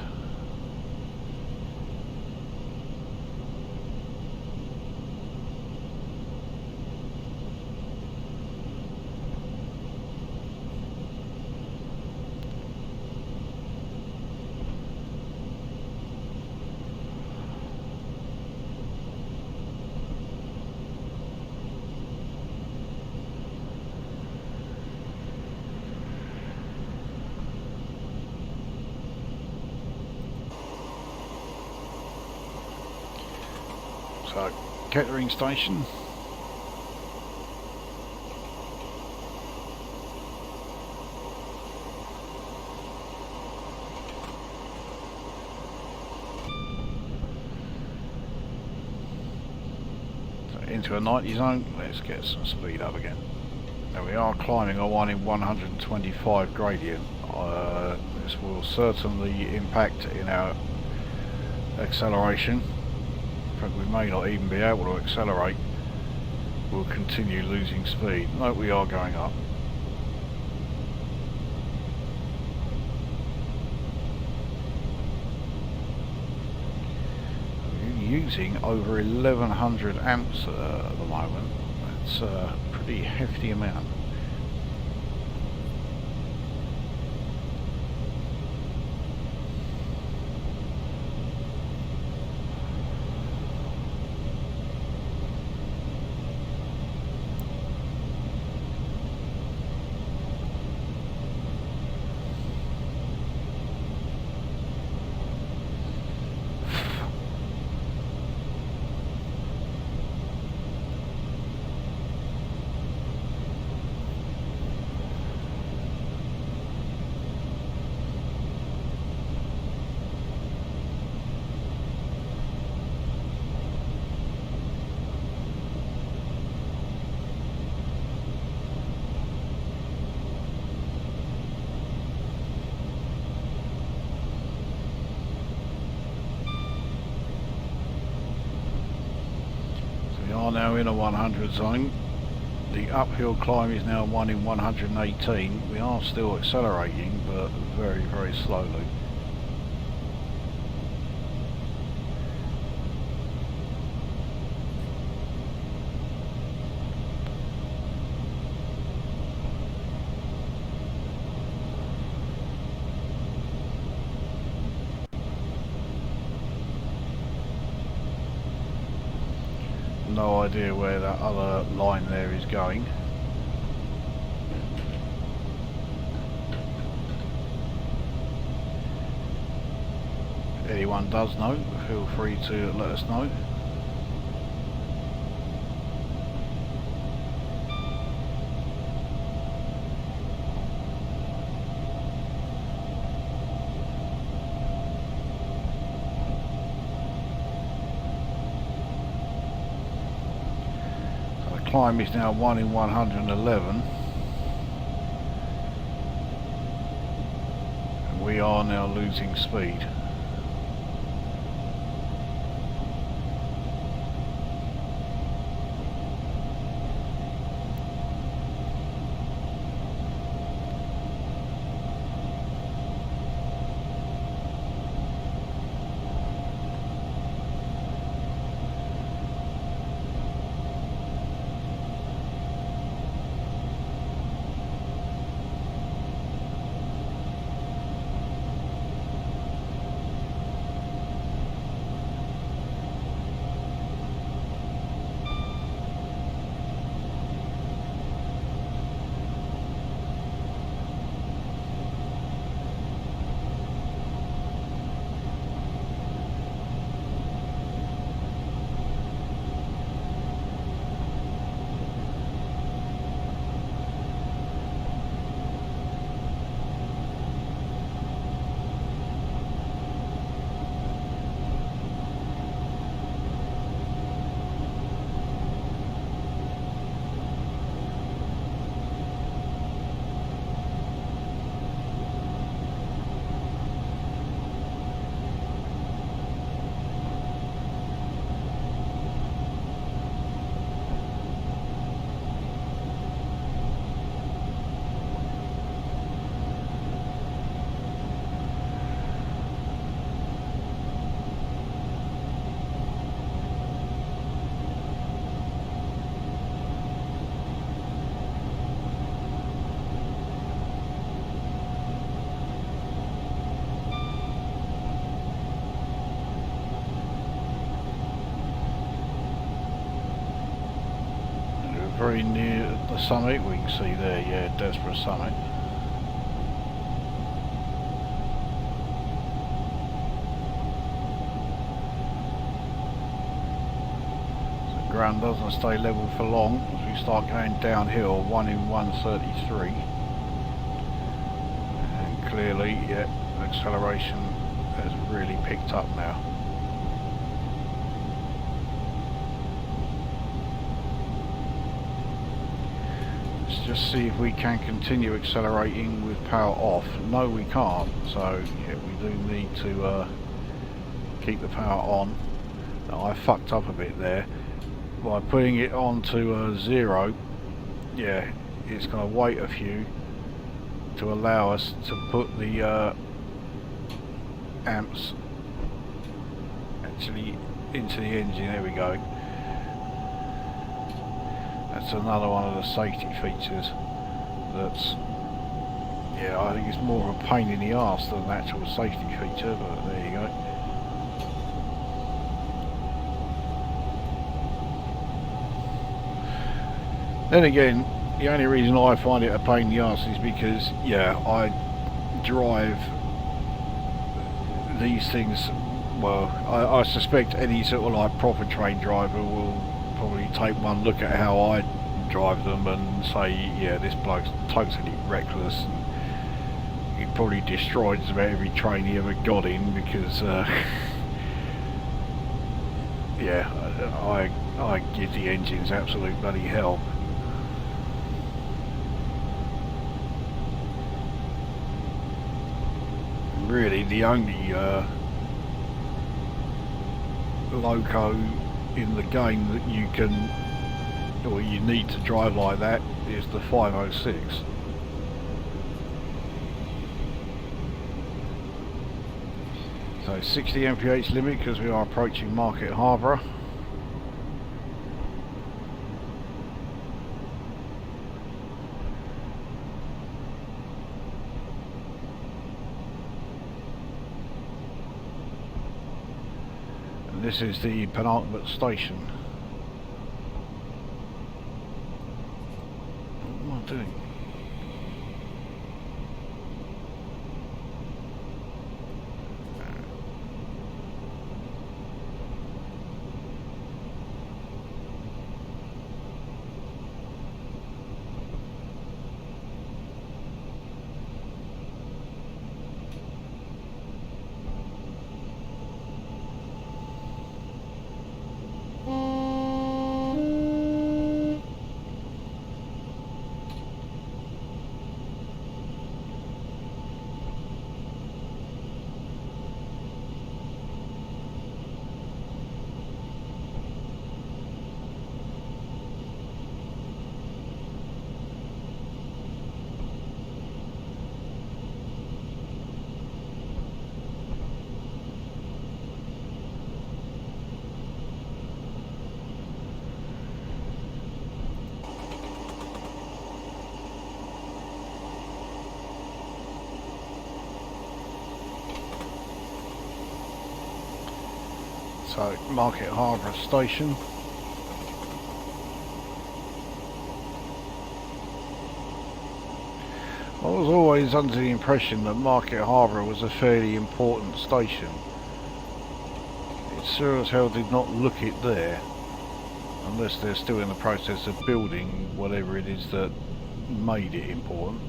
So, Kettering station. So into a 90 zone, let's get some speed up again. Now we are climbing a 1 in 125 gradient. This will certainly impact in our acceleration. In fact, we may not even be able to accelerate. We'll continue losing speed. No, we are going up. We're using over 1100 amps at the moment. That's a pretty hefty amount. Are now in a 100 zone. The uphill climb is now 1 in 118. We are still accelerating, but very, very slowly. No idea where that other line there is going. If anyone does know, feel free to let us know. Climb is now 1 in 111, and we are now losing speed. very near the summit. We can see there, yeah, Desperate Summit. So the ground doesn't stay level for long as we start going downhill, 1 in 133. And clearly, yeah, acceleration has really picked up now. Just see if we can continue accelerating with power off. No, we can't, so yeah, we do need to keep the power on. Now, I fucked up a bit there by putting it on to 0. Yeah, it's going to wait a few to allow us to put the amps actually into the engine. There we go. That's another one of the safety features that's, yeah, I think it's more of a pain in the arse than an actual safety feature, but there you go. Then again, the only reason I find it a pain in the arse is because, yeah, I drive these things, well, I suspect any sort of like proper train driver will probably take one look at how I drive them and say, yeah, this bloke's totally reckless, and he probably destroyed about every train he ever got in because yeah, I give the engines absolute bloody hell. Really the only loco in the game that you can, or you need to drive like that, is the 506. So 60 mph limit because we are approaching Market Harborough. And this is the penultimate station. What am I doing? So, Market Harborough Station. I was always under the impression that Market Harborough was a fairly important station. It sure as hell did not look it there, unless they're still in the process of building whatever it is that made it important.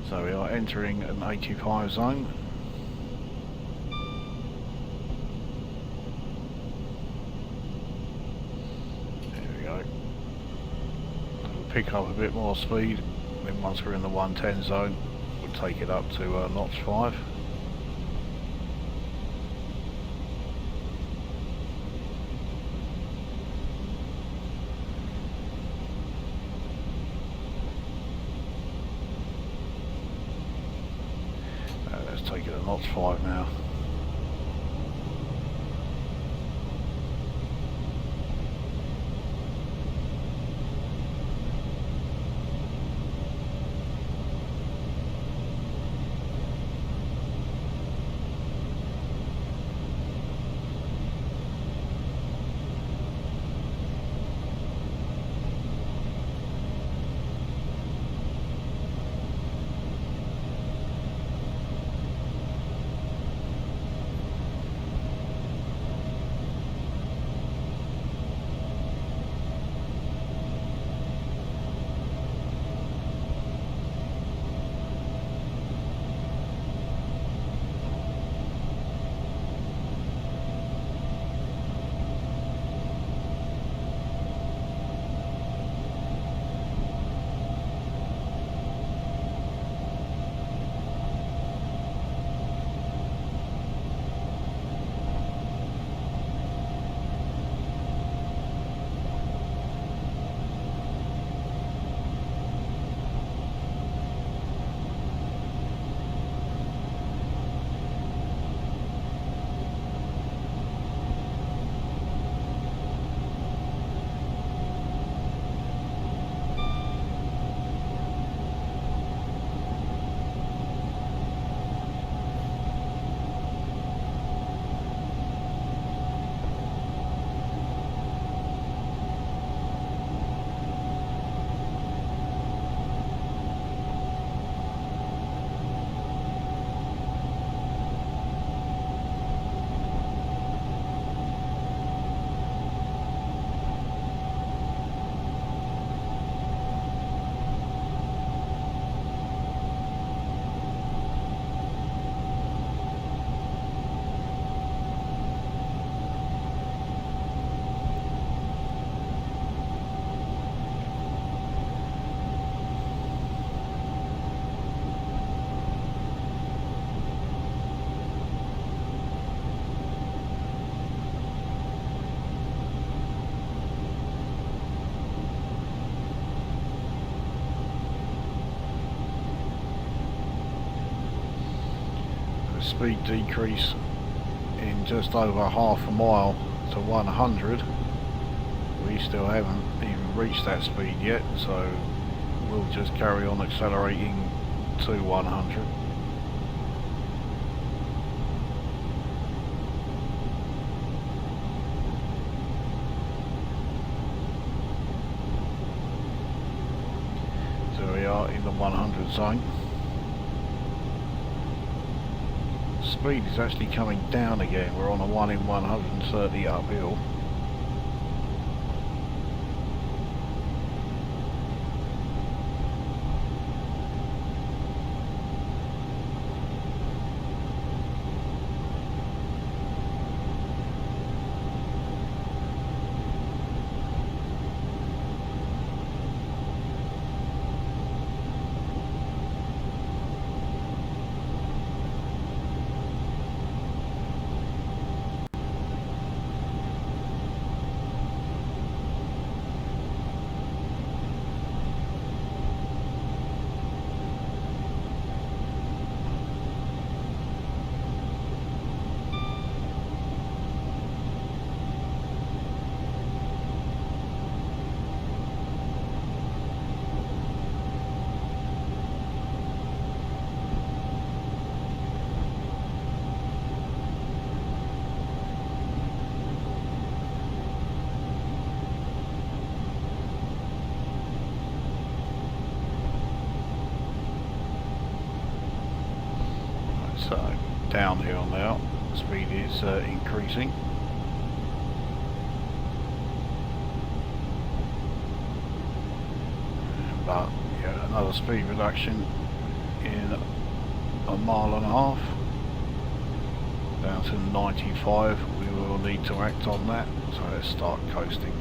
So we are entering an 85 zone. There we go. We'll pick up a bit more speed, then once we're in the 110 zone, we'll take it up to notch 5. Take it at notch 5 now. speed decrease in just over half a mile to 100. We still haven't even reached that speed yet, so we'll just carry on accelerating to 100. So we are in the 100 zone. Speed is actually coming down again. We're on a 1 in 130 uphill. So downhill now, speed is increasing. But yeah, another speed reduction in a mile and a half, down to 95. We will need to act on that, so let's start coasting.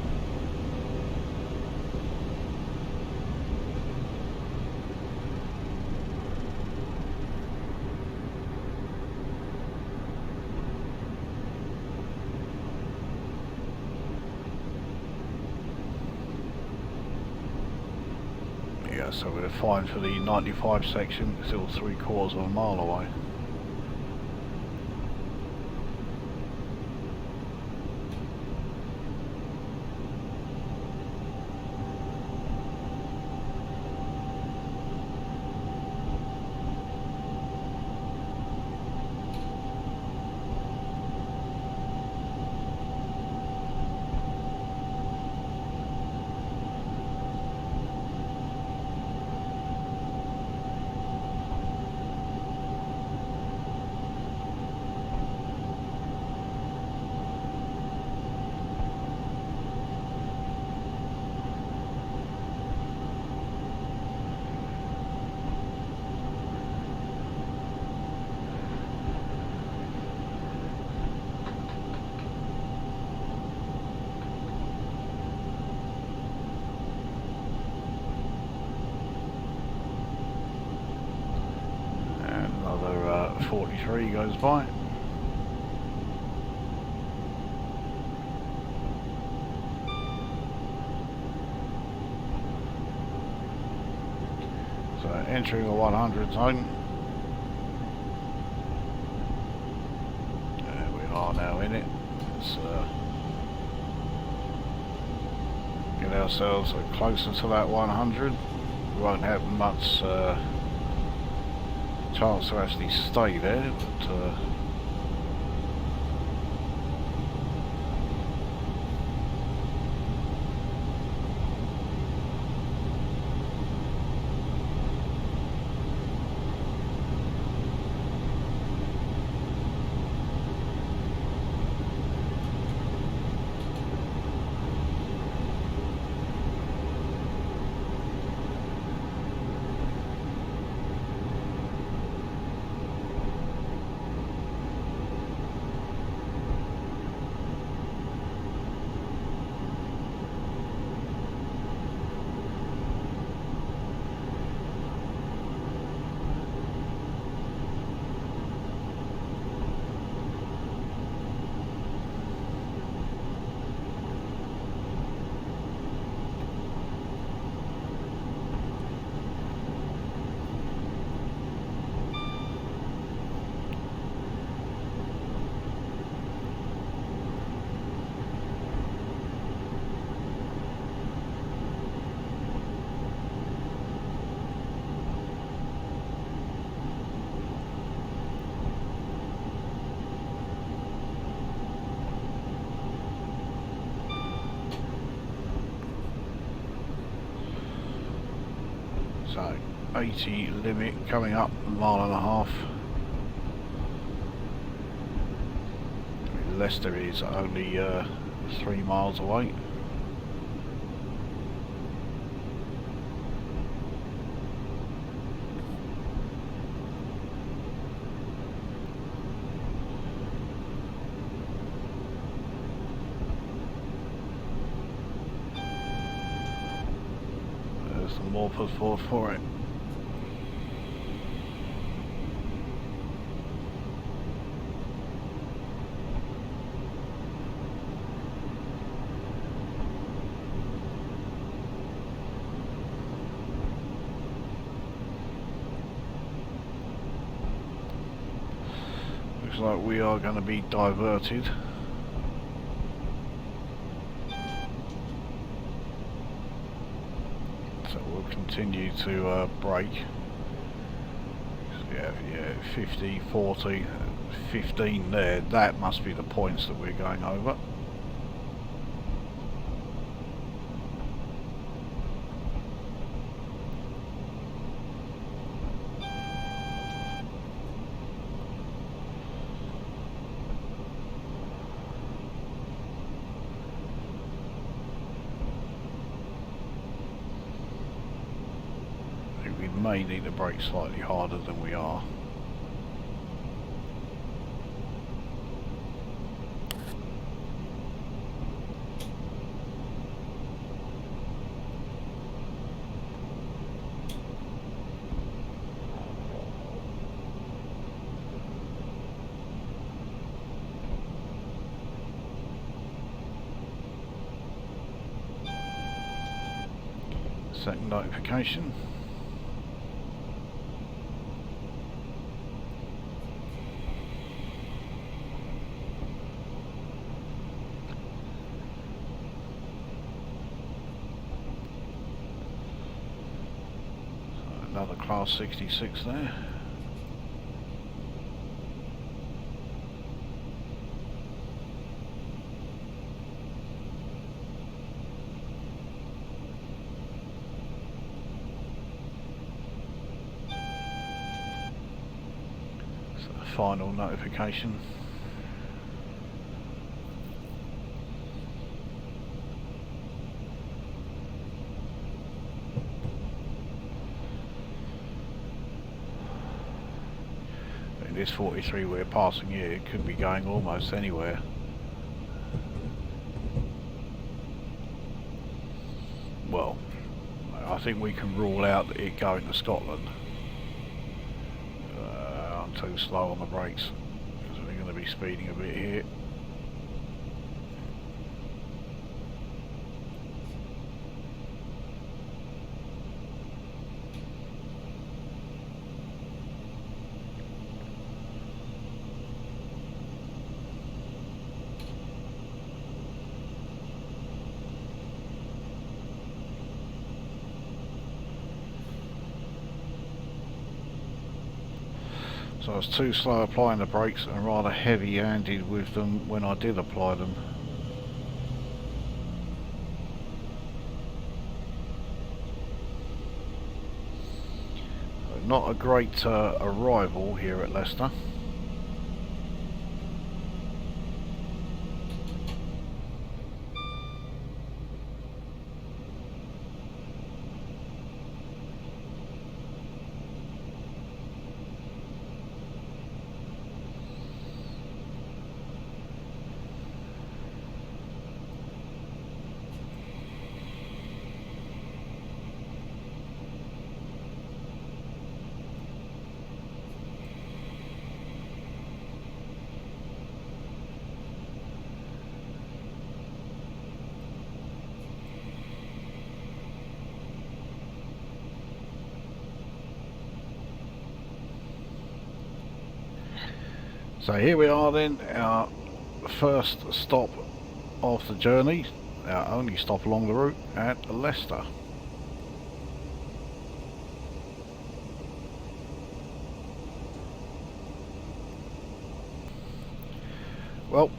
Yeah, so we're fine for the 95 section, still 3/4 of a mile away. Another 43 goes by. So entering the 100 zone. We are now in it. Let's get ourselves closer to that 100. We won't have much chance to actually stay there, but So 80 limit coming up, a mile and a half. Leicester is only 3 miles away. There's some more put forward for it. Looks like we are going to be diverted. So we'll continue to brake. So yeah, 50, 40, 15 there. That must be the points that we're going over. We may need to brake slightly harder than we are. Second notification. Another class 66 there. So the final notification. This 43 we're passing here, it could be going almost anywhere. Well, I think we can rule out it going to Scotland. I'm too slow on the brakes, so we're going to be speeding a bit here. So I was too slow applying the brakes and rather heavy-handed with them when I did apply them. Not a great arrival here at Leicester. So here we are then, our first stop of the journey, our only stop along the route at Leicester. Well,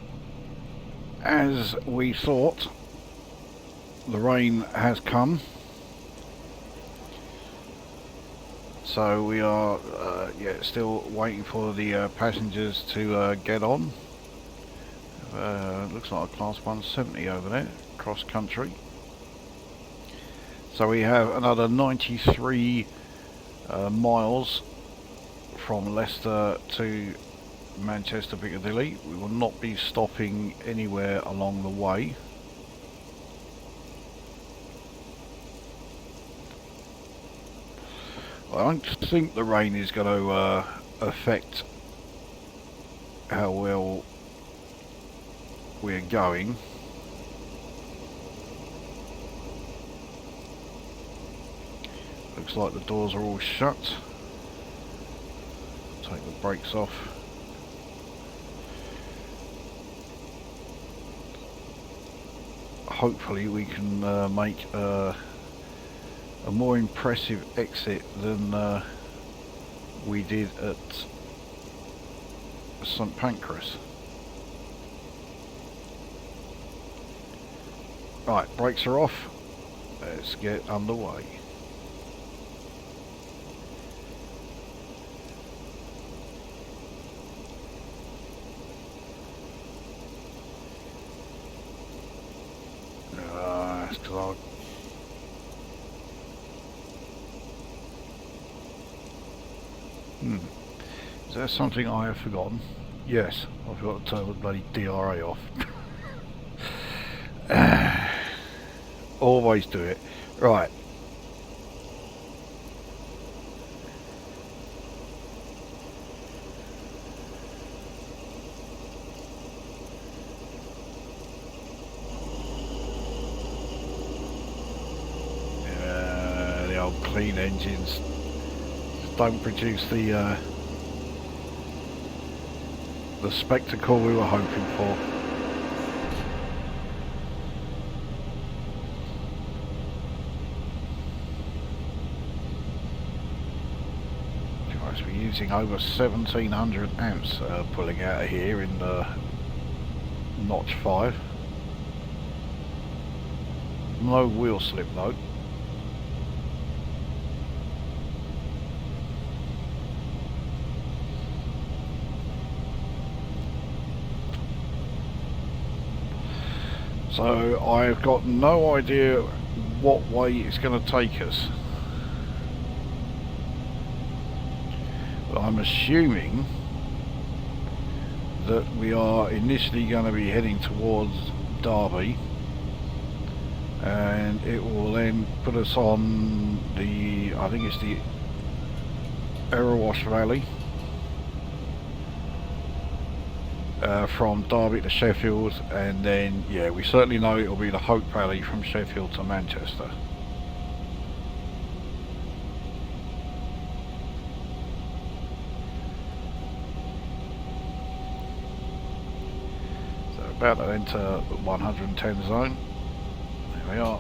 as we thought, the rain has come. So we are, yeah, still waiting for the passengers to get on. Looks like a Class 170 over there, cross country. So we have another 93 miles from Leicester to Manchester Piccadilly. We will not be stopping anywhere along the way. I don't think the rain is going to affect how well we're going. Looks like the doors are all shut. Take the brakes off. Hopefully we can make a more impressive exit than we did at St Pancras. Right, brakes are off. Let's get underway. That's 'cause Is there something I have forgotten? Yes, I forgot to turn the bloody DRA off. Always do it. Right. The old clean engines don't produce the spectacle we were hoping for. We're using over 1700 amps pulling out of here in notch 5. No wheel slip though. So I've got no idea what way it's going to take us. But I'm assuming that we are initially going to be heading towards Derby, and it will then put us on the, I think it's the Erewash Valley, from Derby to Sheffield, and then yeah, we certainly know it will be the Hope Valley from Sheffield to Manchester. So about to enter the 110 zone. There we are.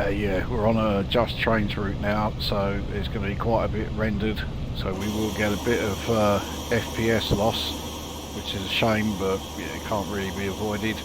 Yeah, we're on a just trains route now, so there's going to be quite a bit rendered, so we will get a bit of FPS loss, which is a shame, but yeah, it can't really be avoided.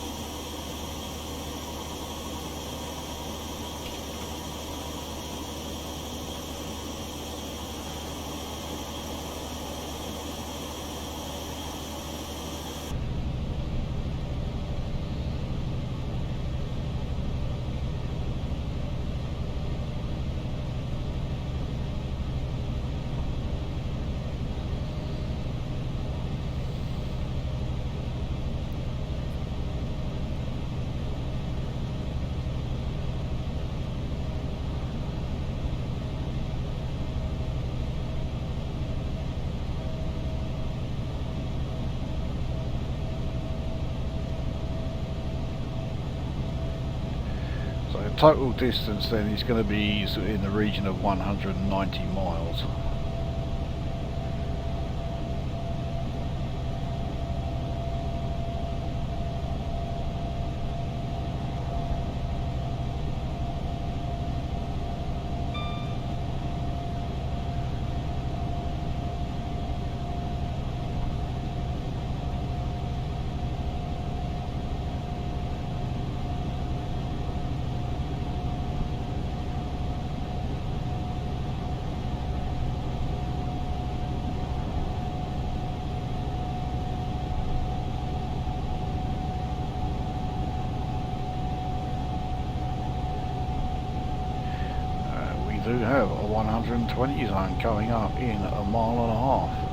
total distance then is going to be in the region of 190 miles. Do have a 120 zone coming up in a mile and a half.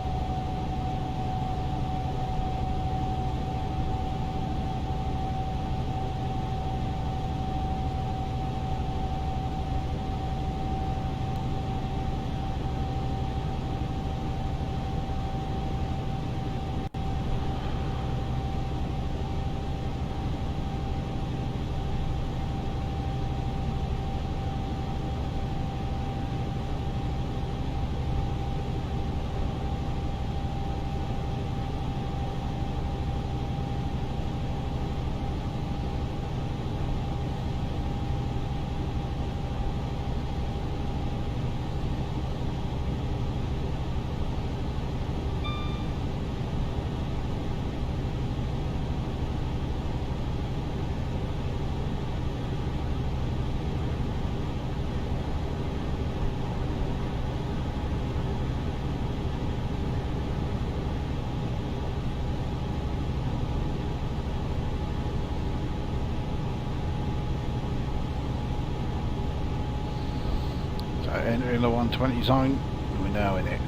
Entering the 120 zone, we're now in it.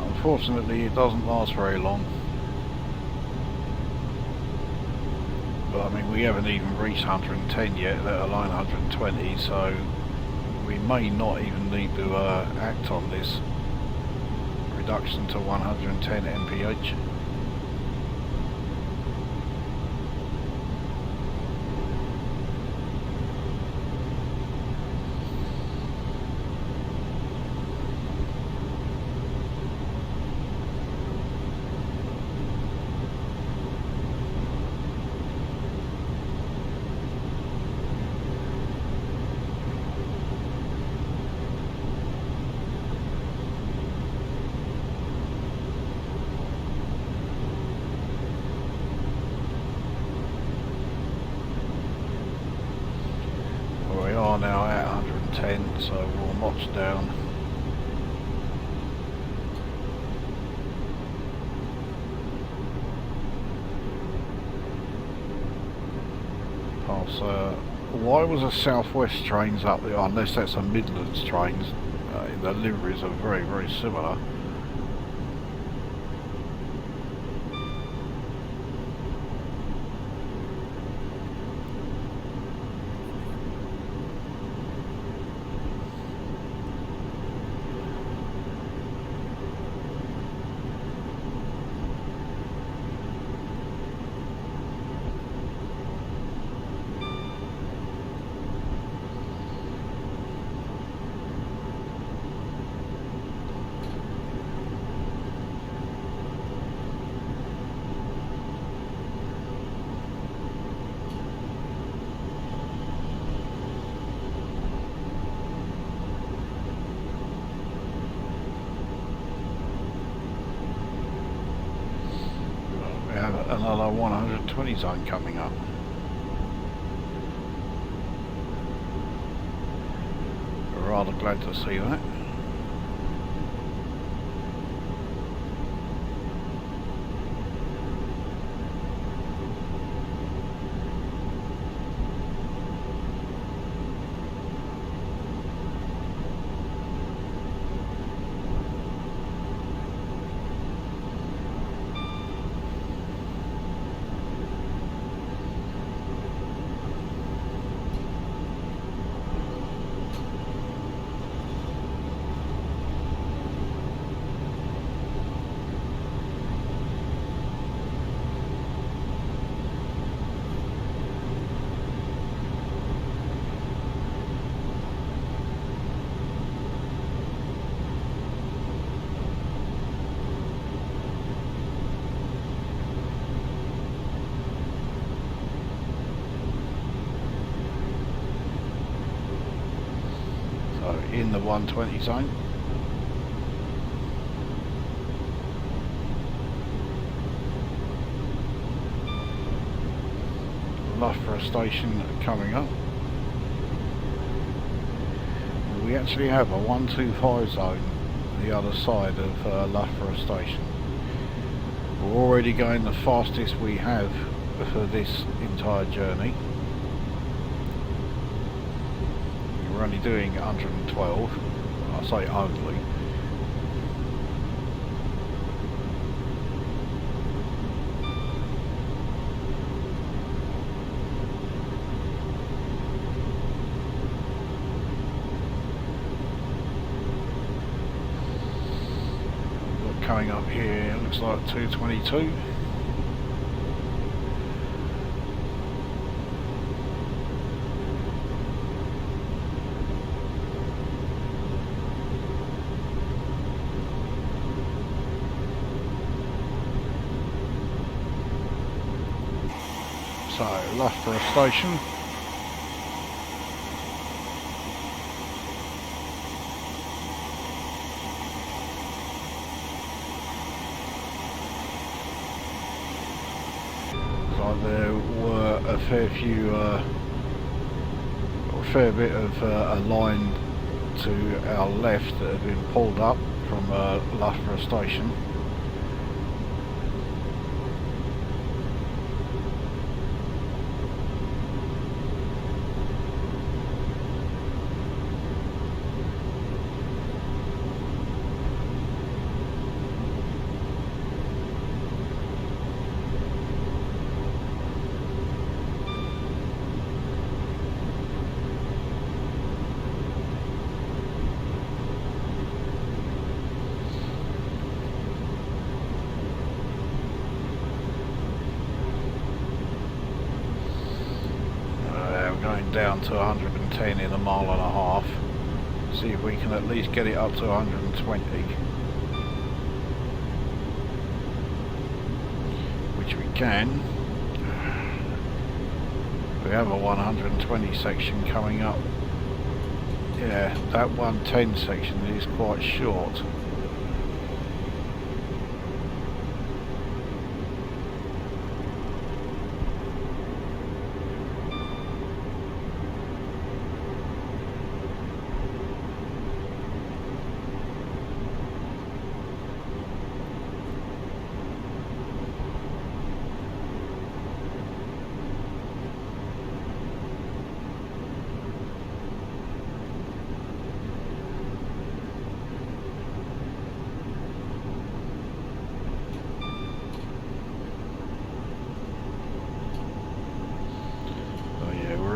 Unfortunately, it doesn't last very long. But I mean, we haven't even reached 110 yet, let alone 120, so we may not even need to act on this reduction to 110 mph. Now at 110, so we'll notch down. Pass. Why was the Southwest trains up there? Unless that's a Midlands trains. The liveries are very, very similar. Another 120 zone coming up. We're rather glad to see that. in the 120 zone. Leicester station coming up. We actually have a 125 zone the other side of Leicester station. We're already going the fastest we have for this entire journey. We're only doing 112. I say only. Coming up here, looks like 222. So, Leicester station. There were a fair bit of a line to our left that had been pulled up from Leicester station. Down to 110 in a mile and a half. See if we can at least get it up to 120, which we can. We have a 120 section coming up. Yeah, that 110 section is quite short.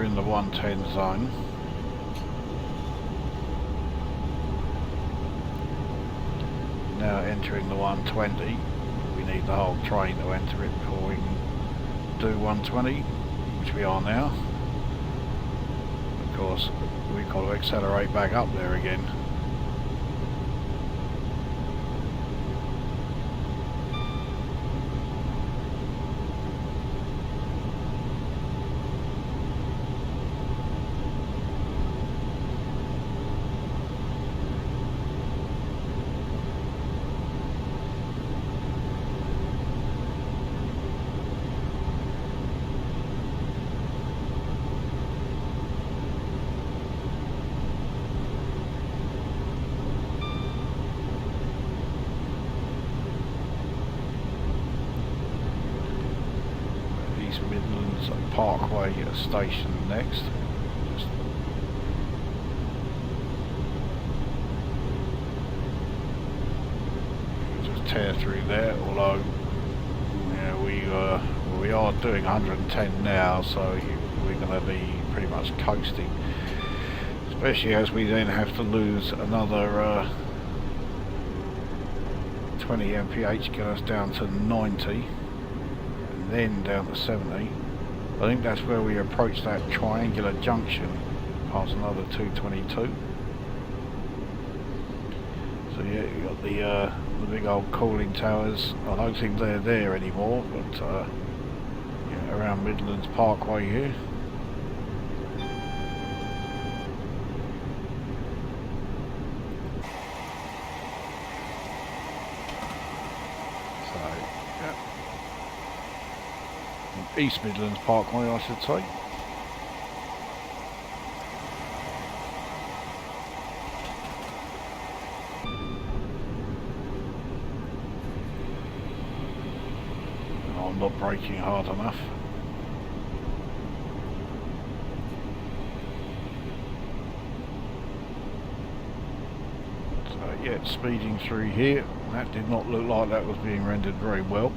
In the 110 zone. Now entering the 120. We need the whole train to enter it before we can do 120, which we are now. Of course, we've got to accelerate back up there again. Midlands Parkway station next. Just tear through there. Although, yeah, we are doing 110 now, so we're going to be pretty much coasting. Especially as we then have to lose another 20 mph, get us down to 90. Then down to 70. I think that's where we approach that triangular junction past another 222. So yeah, you got the big old cooling towers. I don't think they're there anymore, but yeah, around Midlands Parkway here. East Midlands Parkway, I should say. I'm not braking hard enough. So yeah, speeding through here. That did not look like that was being rendered very well.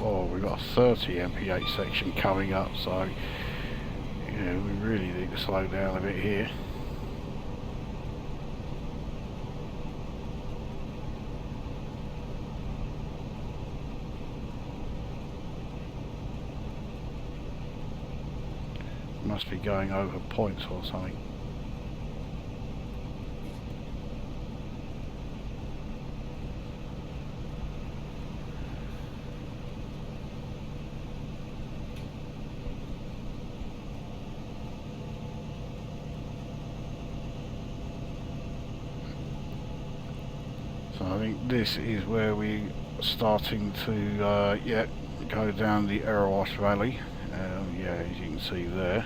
Oh, we've got a 30 mph section coming up, so yeah, we really need to slow down a bit here. Must be going over points or something. So I think this is where we're starting to yeah, go down the Eros Valley. Yeah, as you can see there.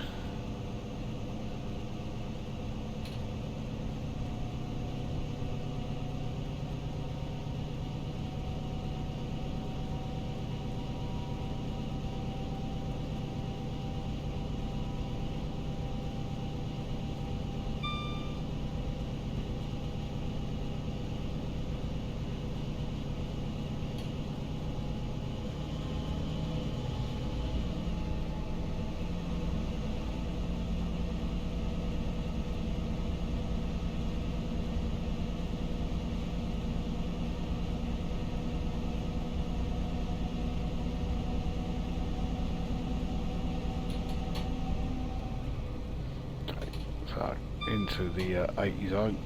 So into the 80 zone.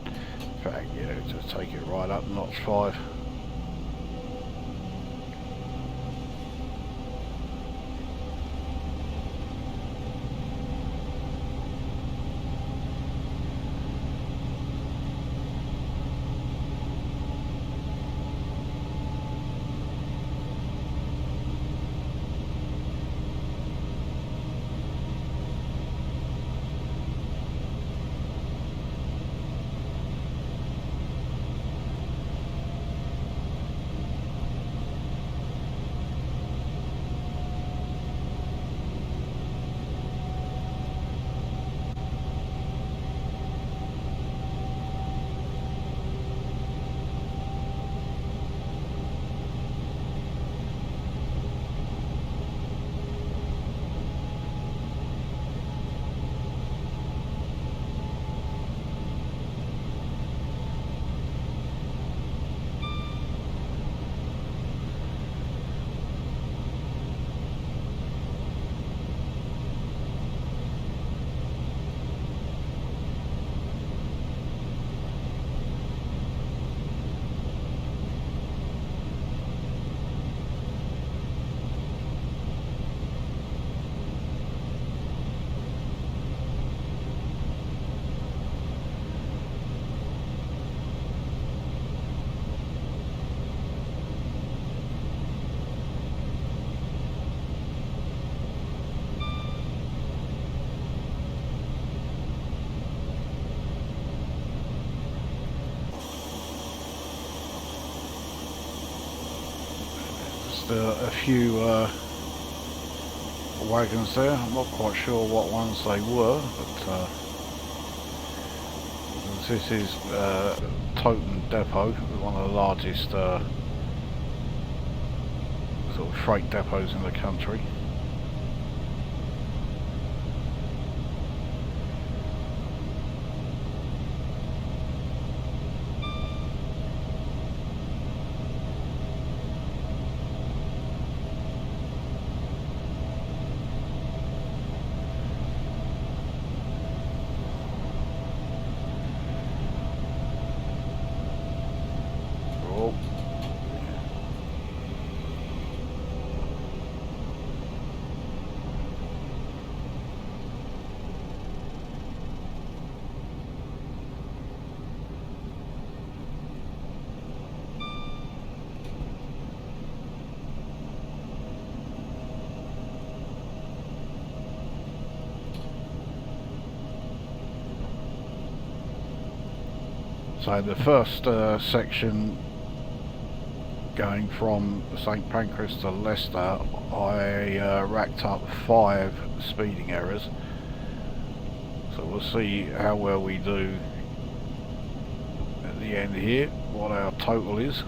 In fact, yeah, just take it right up notch 5. A few wagons there. I'm not quite sure what ones they were, but this is Totem Depot, one of the largest sort of freight depots in the country. So the first section going from St Pancras to Leicester, I racked up 5 speeding errors. So we'll see how well we do at the end here, what our total is.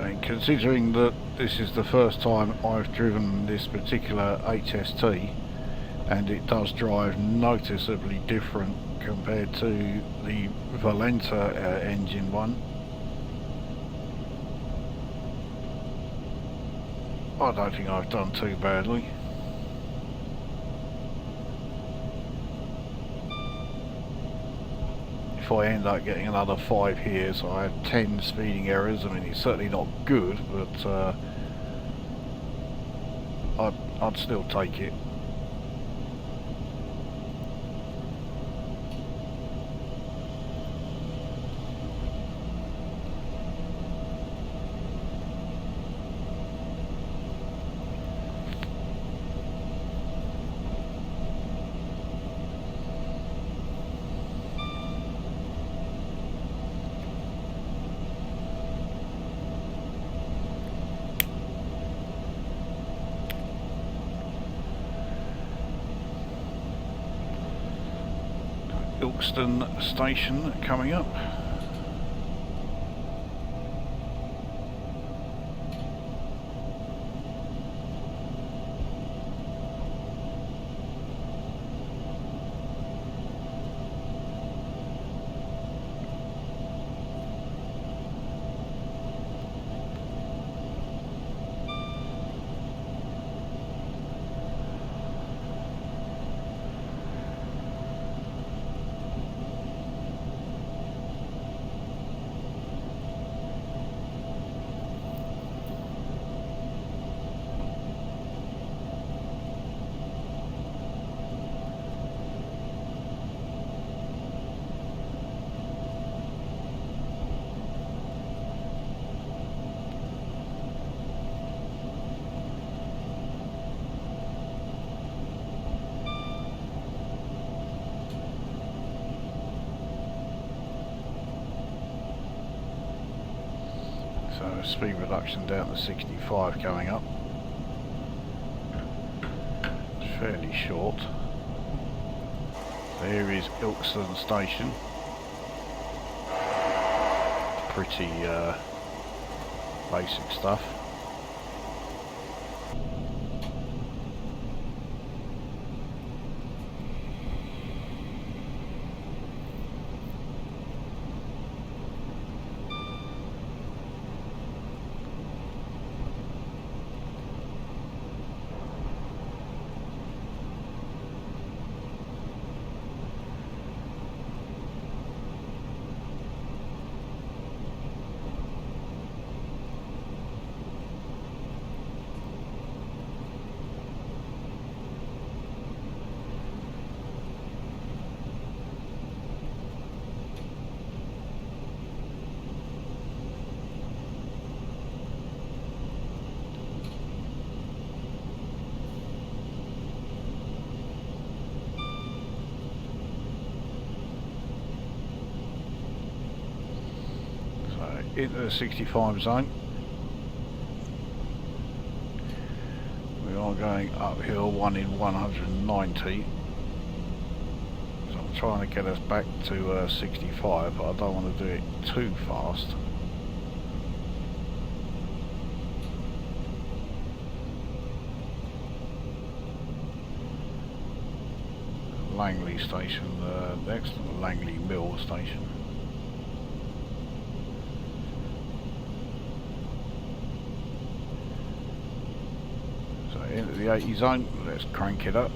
And considering that this is the first time I've driven this particular HST, and it does drive noticeably different compared to the Valenta engine one, I don't think I've done too badly. If I end up getting another 5 here, so I have 10 speeding errors, I mean it's certainly not good, but I'd still take it. Ilkeston station coming up. So speed reduction down to 65 coming up. It's fairly short. So here is Ilkeston station. Pretty basic stuff. Into the 65 zone. We are going uphill 1 in 190. So I'm trying to get us back to 65, but I don't want to do it too fast. Langley station next, Langley Mill station. Into the 80 zone, let's crank it up.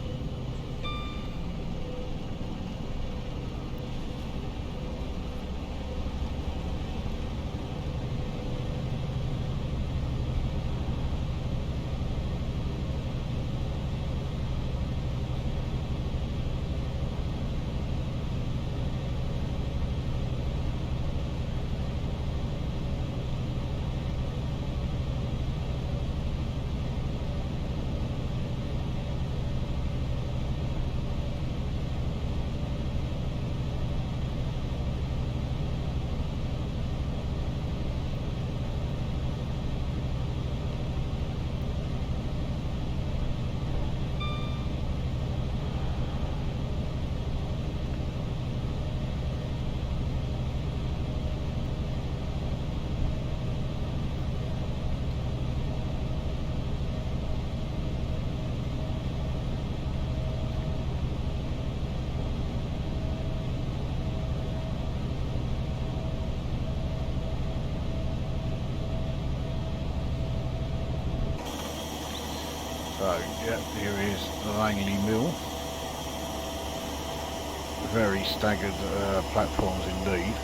So, yeah, here is the Langley Mill. Very staggered platforms indeed.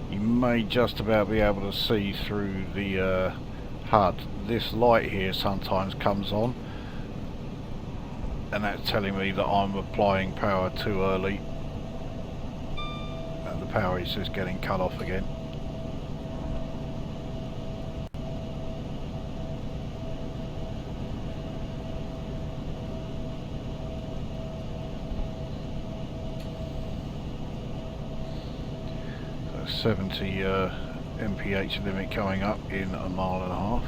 You may just about be able to see through the HUD. This light here sometimes comes on, and that's telling me that I'm applying power too early, and the power is just getting cut off again. So 70 mph limit coming up in a mile and a half.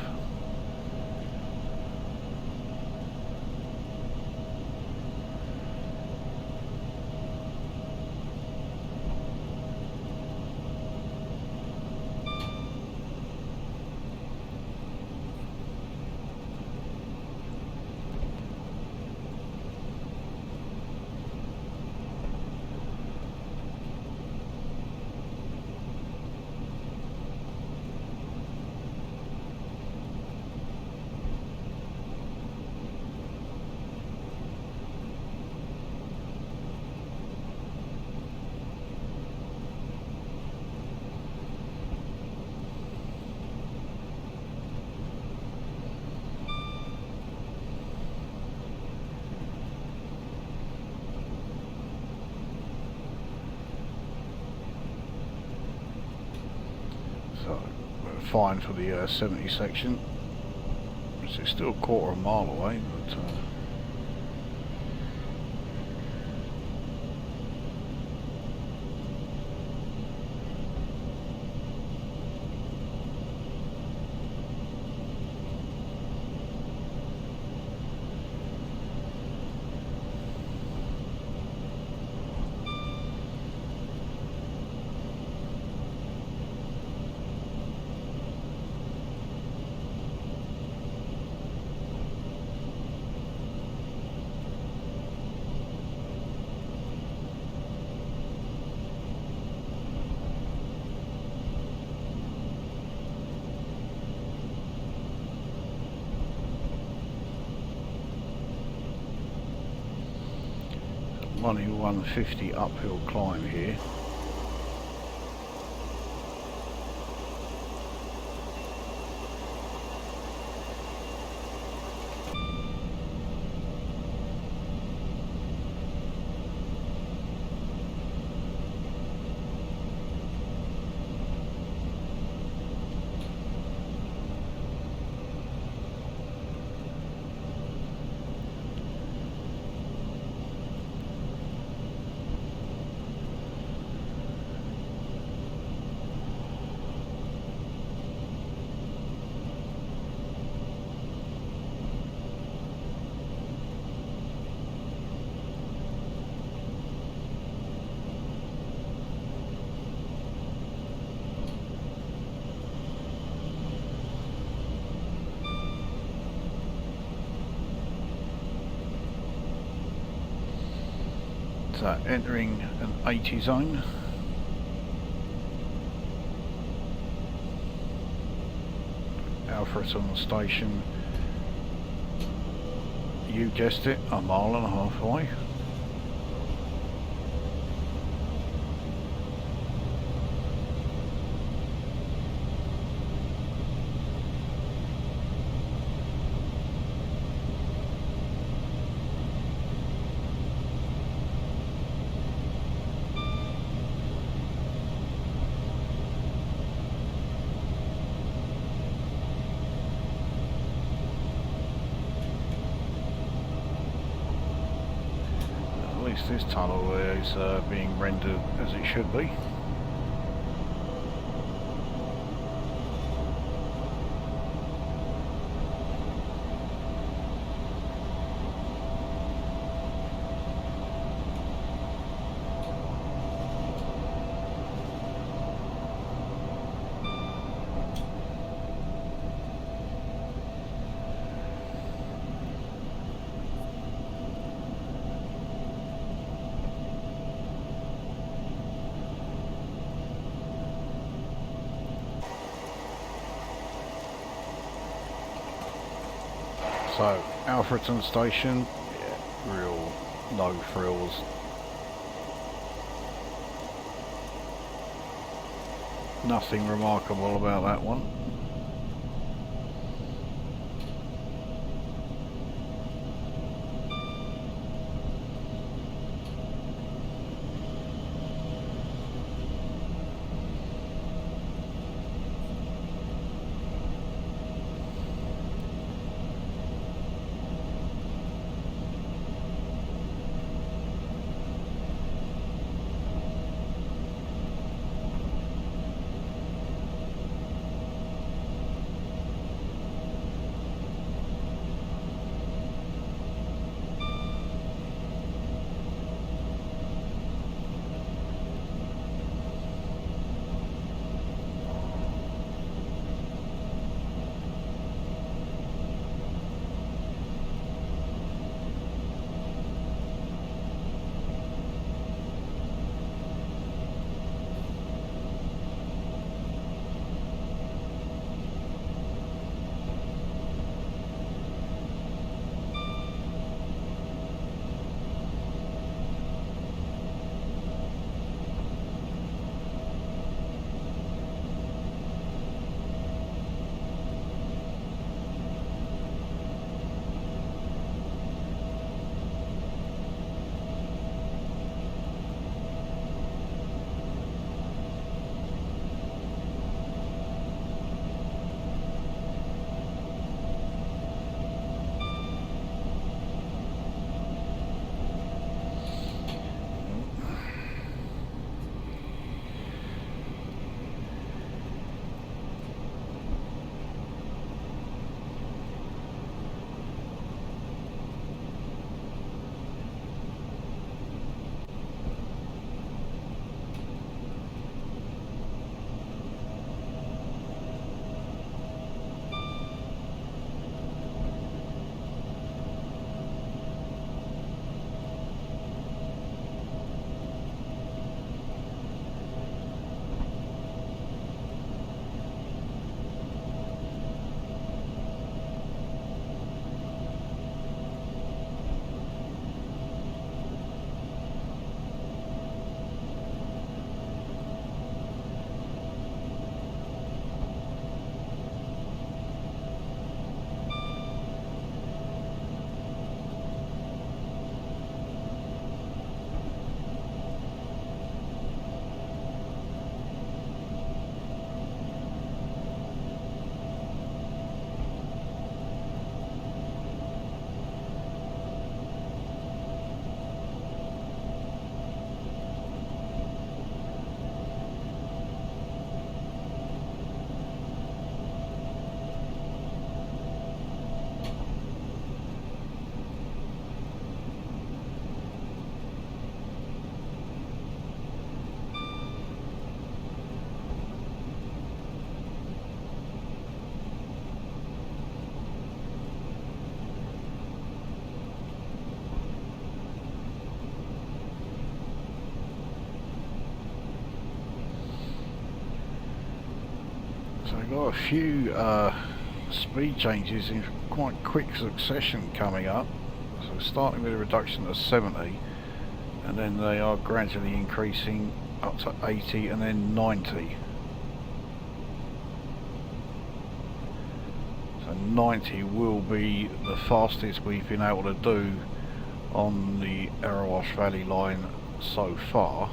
So we're fine for the 70 section. It's still a quarter of a mile away, but only 150 uphill climb here. So entering an 80 zone. Alfreton station, you guessed it, a mile and a half away. This tunnel is being rendered as it should be. So, Alfreton Station, yeah, real no frills. Nothing remarkable about that one. So we've got a few speed changes in quite quick succession coming up. So starting with a reduction to 70, and then they are gradually increasing up to 80 and then 90. So 90 will be the fastest we've been able to do on the Erewash Valley line so far.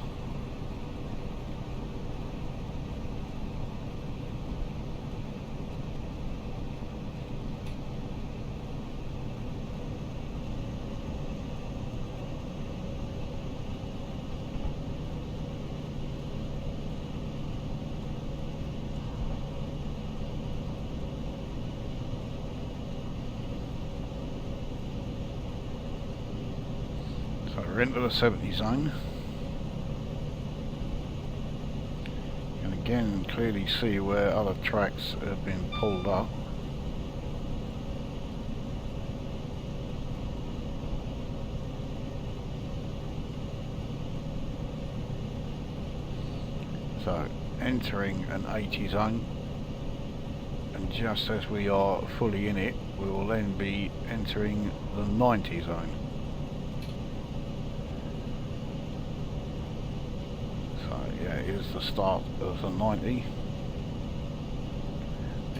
So we're into the 70 zone. You can again clearly see where other tracks have been pulled up. So entering an 80 zone and just as we are fully in it, we will then be entering the 90 zone. So yeah, here's the start of the 90.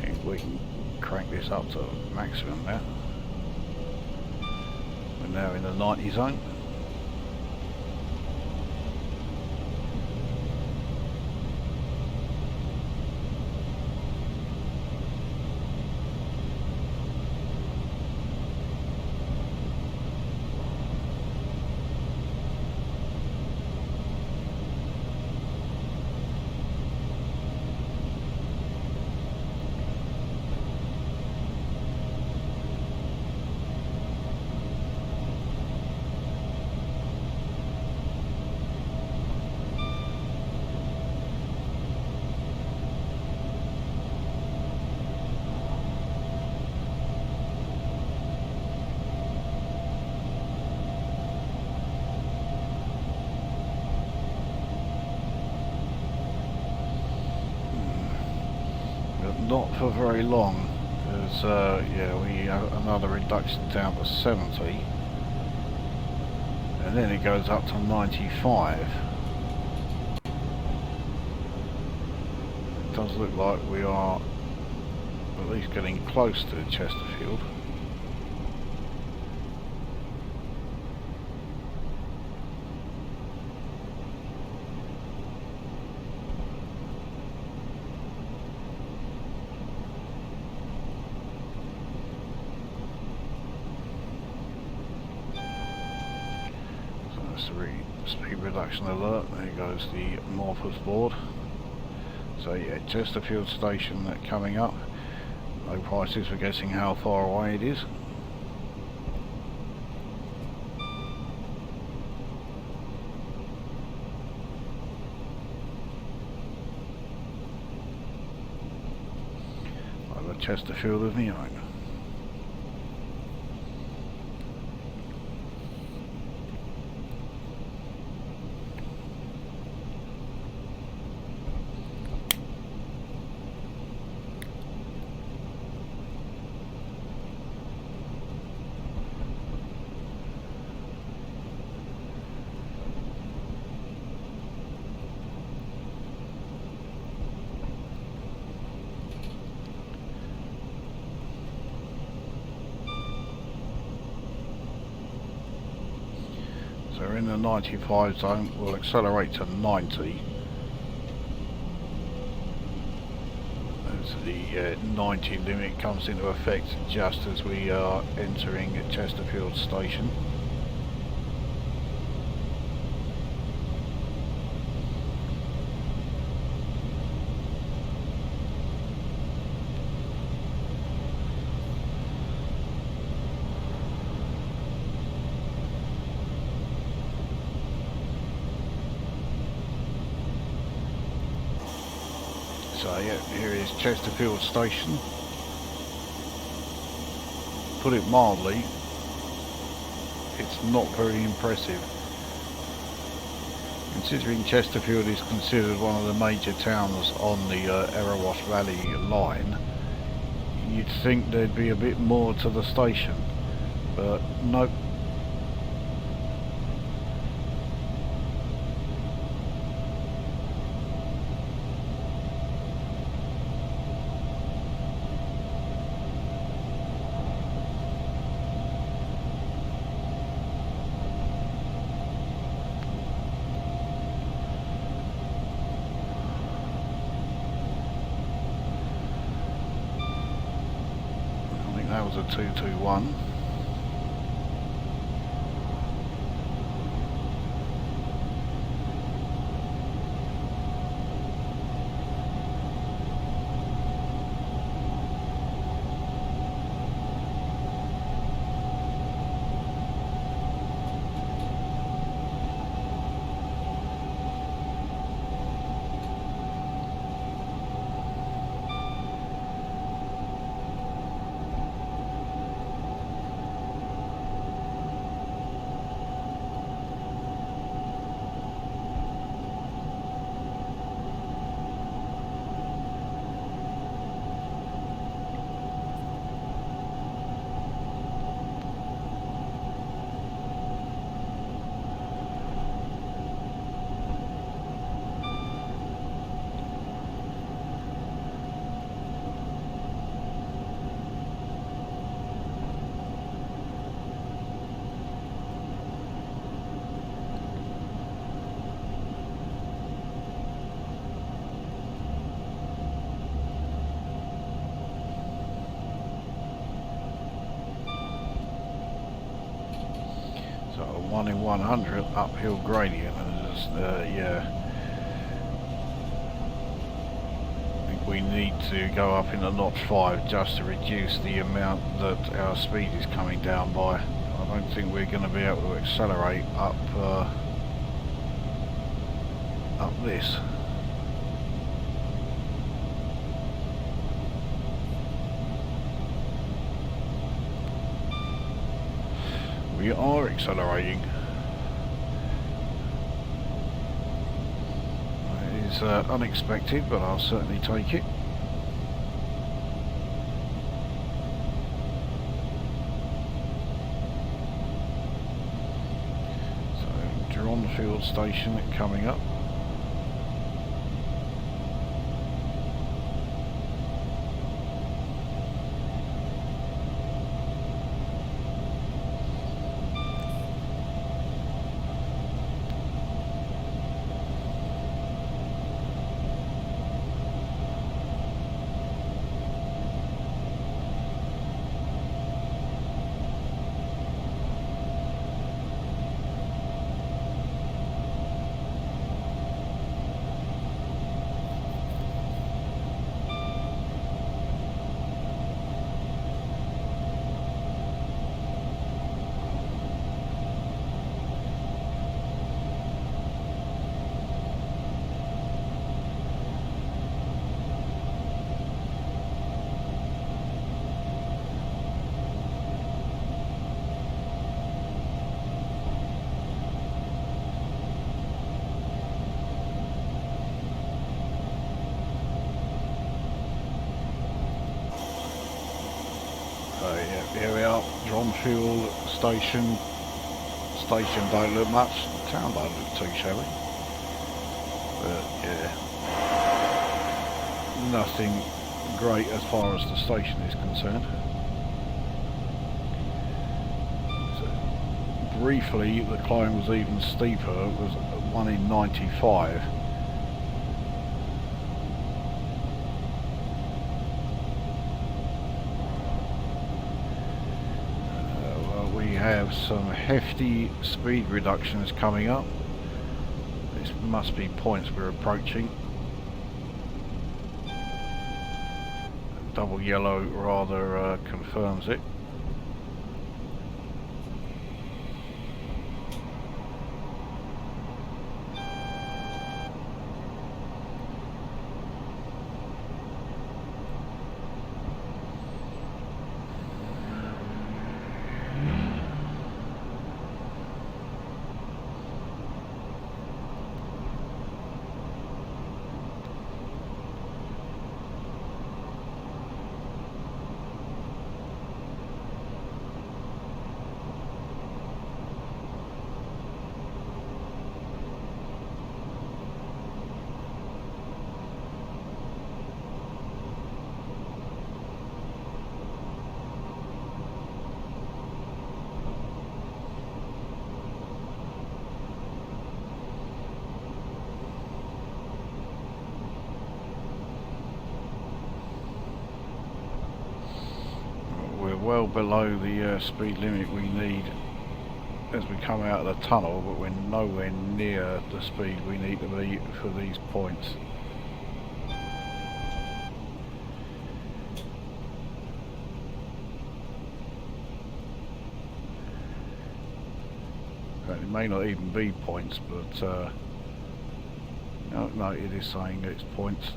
And we can crank this up to maximum now. We're now in the 90 zone. Not for very long, because yeah, we have another reduction down to 70, and then it goes up to 95. It does look like we are at least getting close to Chesterfield. Speed reduction alert, there goes the Morphers board. So yeah, Chesterfield station coming up. No prices for guessing how far away it is. I've got Chesterfield of my own. So we're in the 95 zone, we'll accelerate to 90. As the 90 limit comes into effect just as we are entering Chesterfield station. So yeah, here is Chesterfield station. Put it mildly, it's not very impressive. Considering Chesterfield is considered one of the major towns on the Erebos Valley line, you'd think there'd be a bit more to the station, but nope. That was a 221. 1 in 100 uphill gradient, and just, yeah. We need to go up in the notch 5 just to reduce the amount that our speed is coming down by. I don't think we're going to be able to accelerate up this. We are accelerating. It is unexpected, but I'll certainly take it. So, Dronfield Station coming up. Yeah, here we are, Dronfield Station. Station don't look much, town don't look too shabby. But yeah, nothing great as far as the station is concerned. So, briefly, the climb was even steeper, it was 1 in 95. Have some hefty speed reductions coming up. This must be points we're approaching. Double yellow rather confirms it. Well below the speed limit we need as we come out of the tunnel, but we're nowhere near the speed we need to be for these points. It may not even be points, but no, it is saying it's points.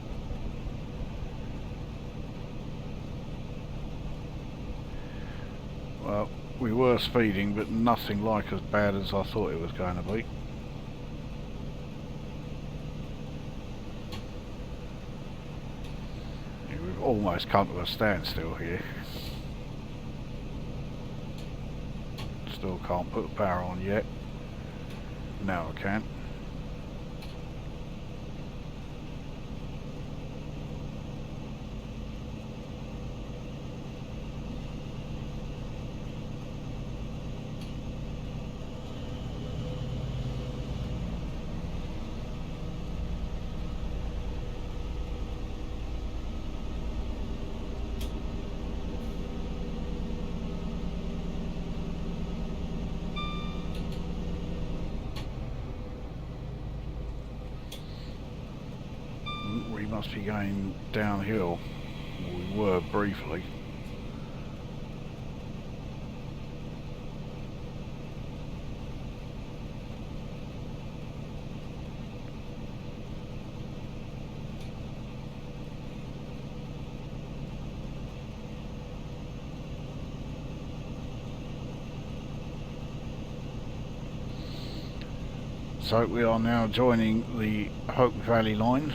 Well, we were speeding, but nothing like as bad as I thought it was going to be. We've almost come to a standstill here. Still can't put the power on yet. Now I can. must be going downhill. We were briefly. So we are now joining the Hope Valley line.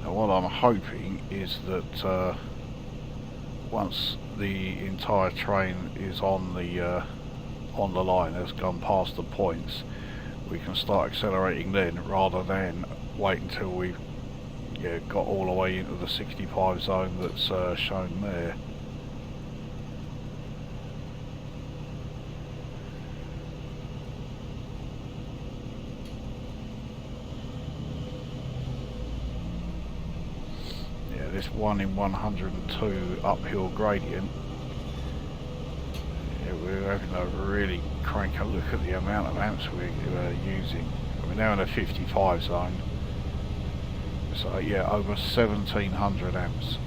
Now what I'm hoping is that once the entire train is on the line, has gone past the points, we can start accelerating then, rather than wait until we've got all the way into the 65 zone that's shown there. Yeah, this 1 in 102 uphill gradient, we're having to really crank a look at the amount of amps we're using. We're now in a 55 zone, so yeah, over 1700 amps.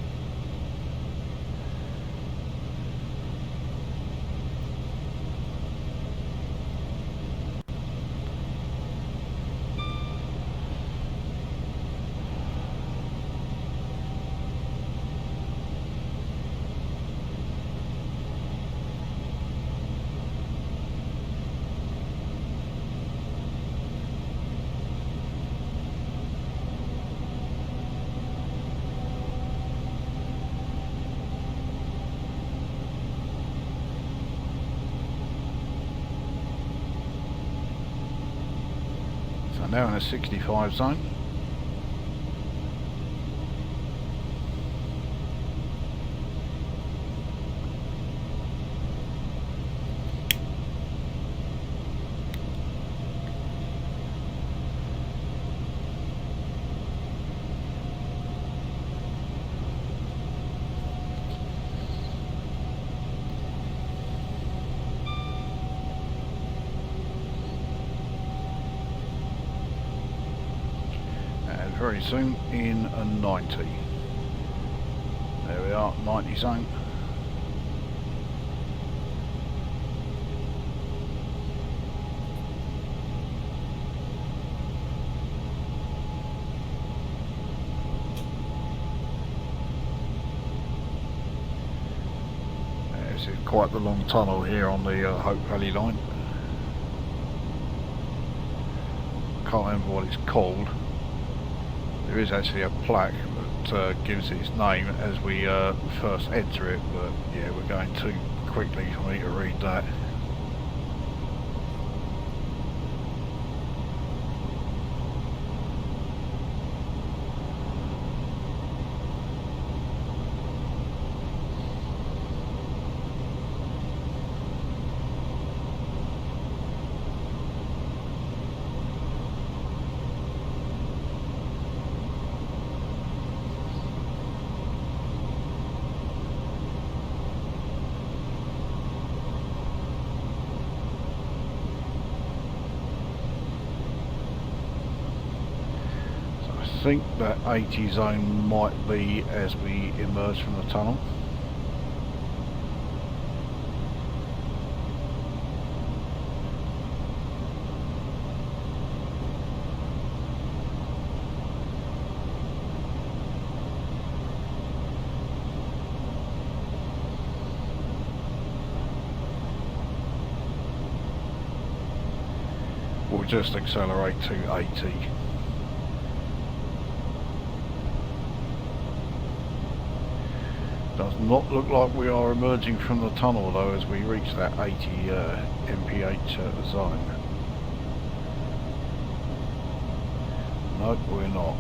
Now in a 65 zone. Very soon in a 90. There we are, 90 zone. This is quite the long tunnel here on the Hope Valley line. Can't remember what it's called. There is actually a plaque that gives its name as we first enter it, but yeah, we're going too quickly for me to read that. I think that 80 zone might be as we emerge from the tunnel. We'll just accelerate to 80. Does not look like we are emerging from the tunnel though as we reach that 80 mph zone. Nope, we're not.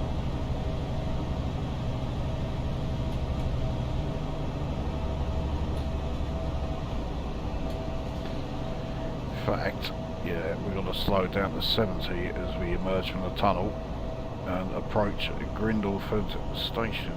In fact, yeah, we're going to slow down to 70 as we emerge from the tunnel and approach Grindleford station.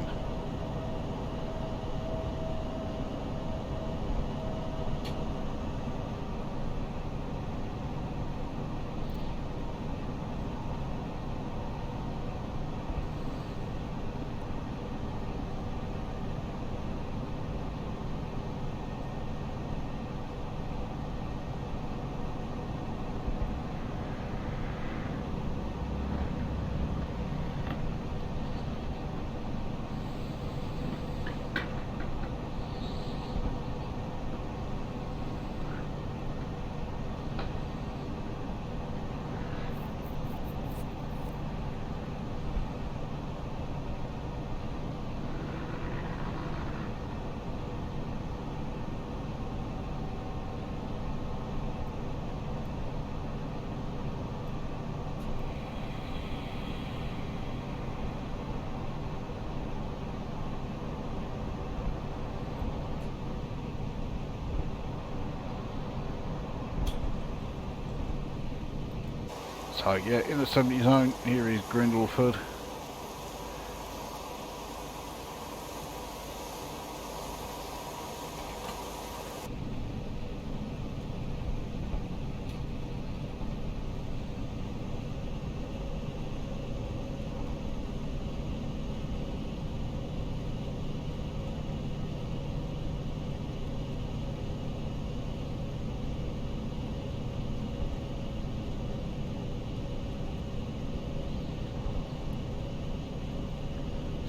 So yeah, in the 70 zone, here is Grindleford.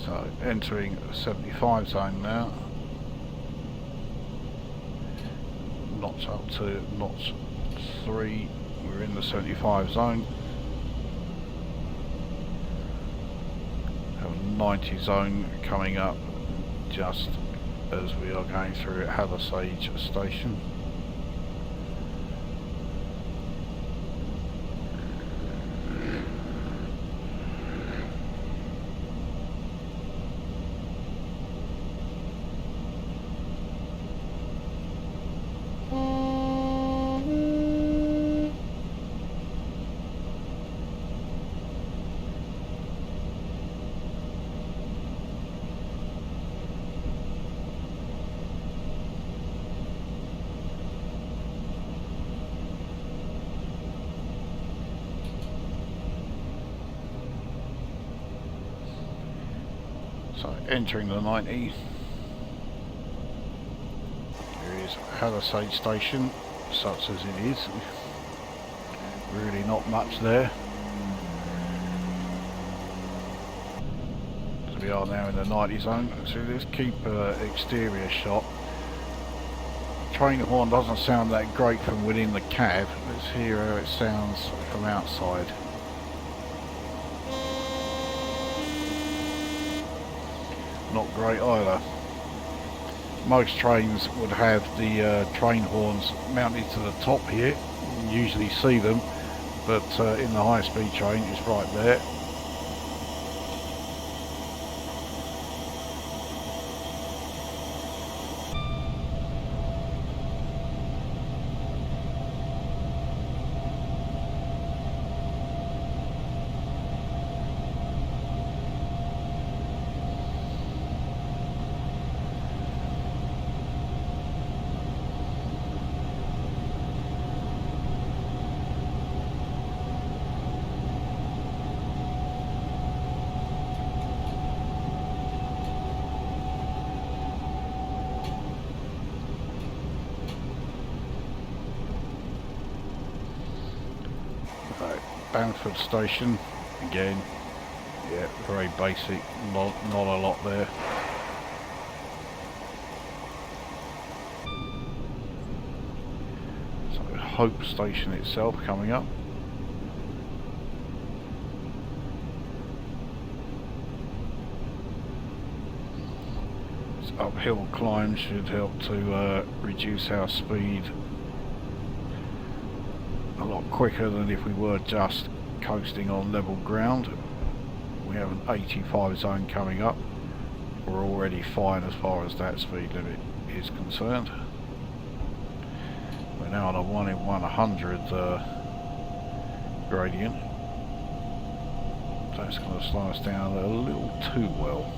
So entering the 75 zone now. Knots up to knots 3. We're in the 75 zone. Have a 90 zone coming up just as we are going through Hathersage station. So entering the 90, here is Hathersage station, such as it is, really not much there. So we are now in the 90 zone, so let's keep exterior shot. Train horn doesn't sound that great from within the cab, let's hear how it sounds from outside. Not great either. Most trains would have the train horns mounted to the top here. You usually see them, but in the high-speed train it's right there. Bamford station, again, yeah, very basic, not a lot there. So Hope station itself coming up. This uphill climb should help to reduce our speed a lot quicker than if we were just coasting on level ground. We have an 85 zone coming up. We're already fine as far as that speed limit is concerned. We're now on a 1 in 100 gradient. That's going to slow us down a little too well.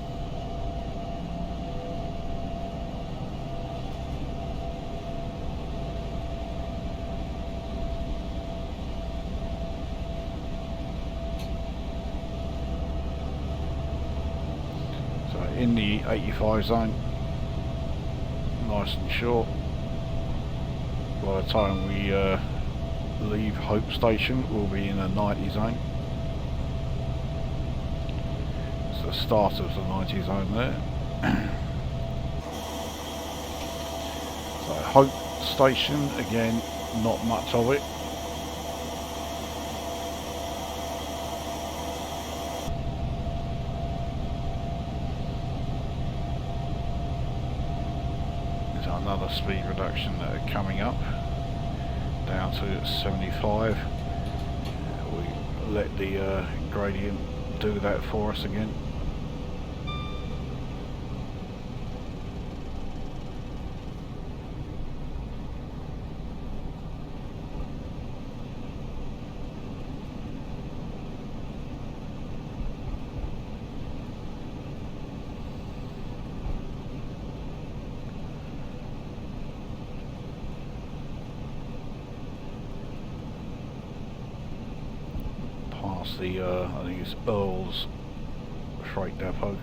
In the 85 zone, nice and short. By the time we leave Hope station, we'll be in the 90 zone. It's the start of the 90 zone there. So Hope station, again, not much of it. Another speed reduction coming up down to 75. We let the gradient do that for us again. past the, I think it's Earl's freight depot.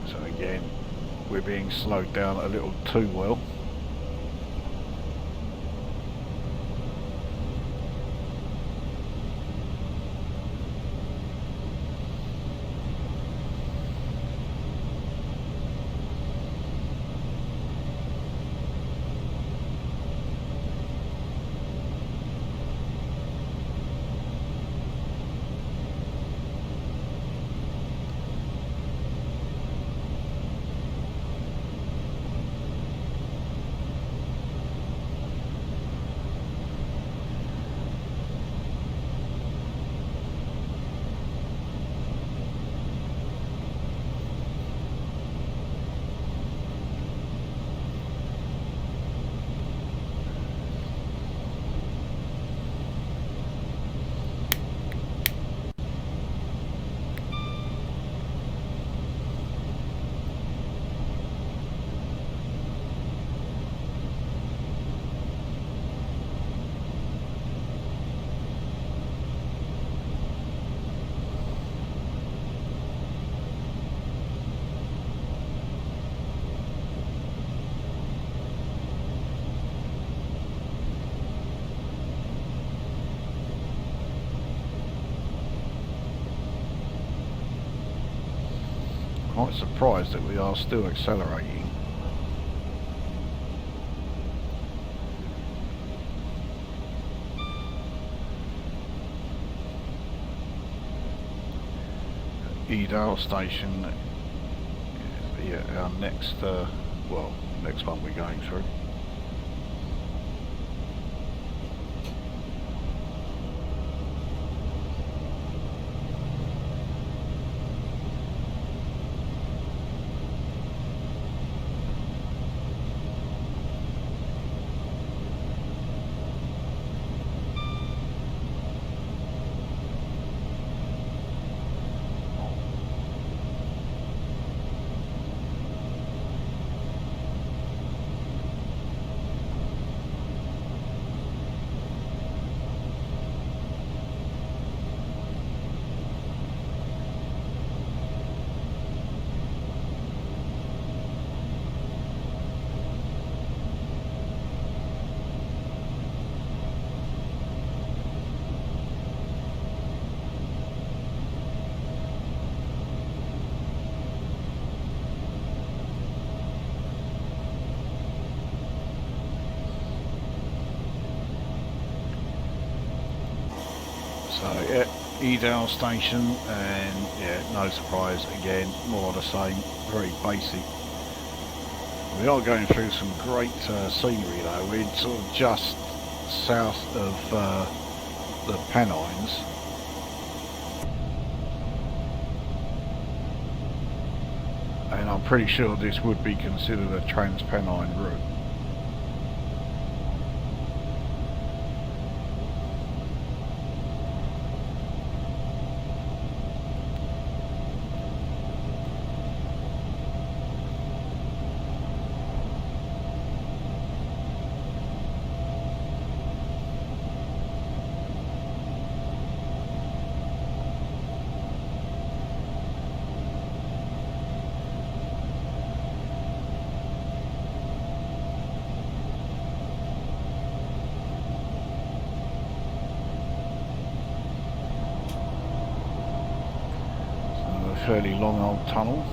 So again, we're being slowed down a little too well. Quite surprised that we are still accelerating. Edale station is our next, well, next one we're going through. So yeah, Edale station, and yeah, no surprise, again, more of the same, very basic. We are going through some great scenery though. We're sort of just south of the Pennines. And I'm pretty sure this would be considered a trans-Pennine route. Fairly long old tunnel.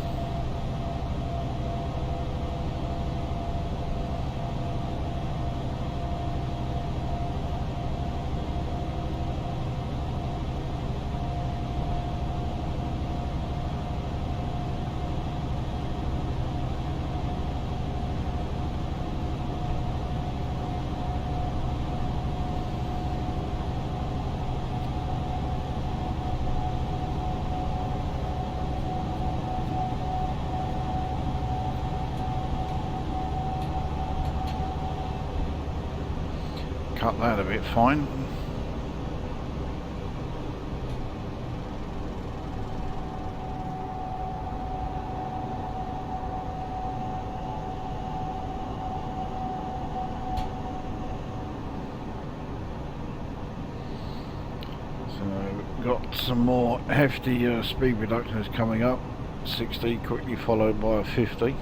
Cut that a bit fine. Got some more hefty speed reductions coming up. 60 quickly followed by a 50.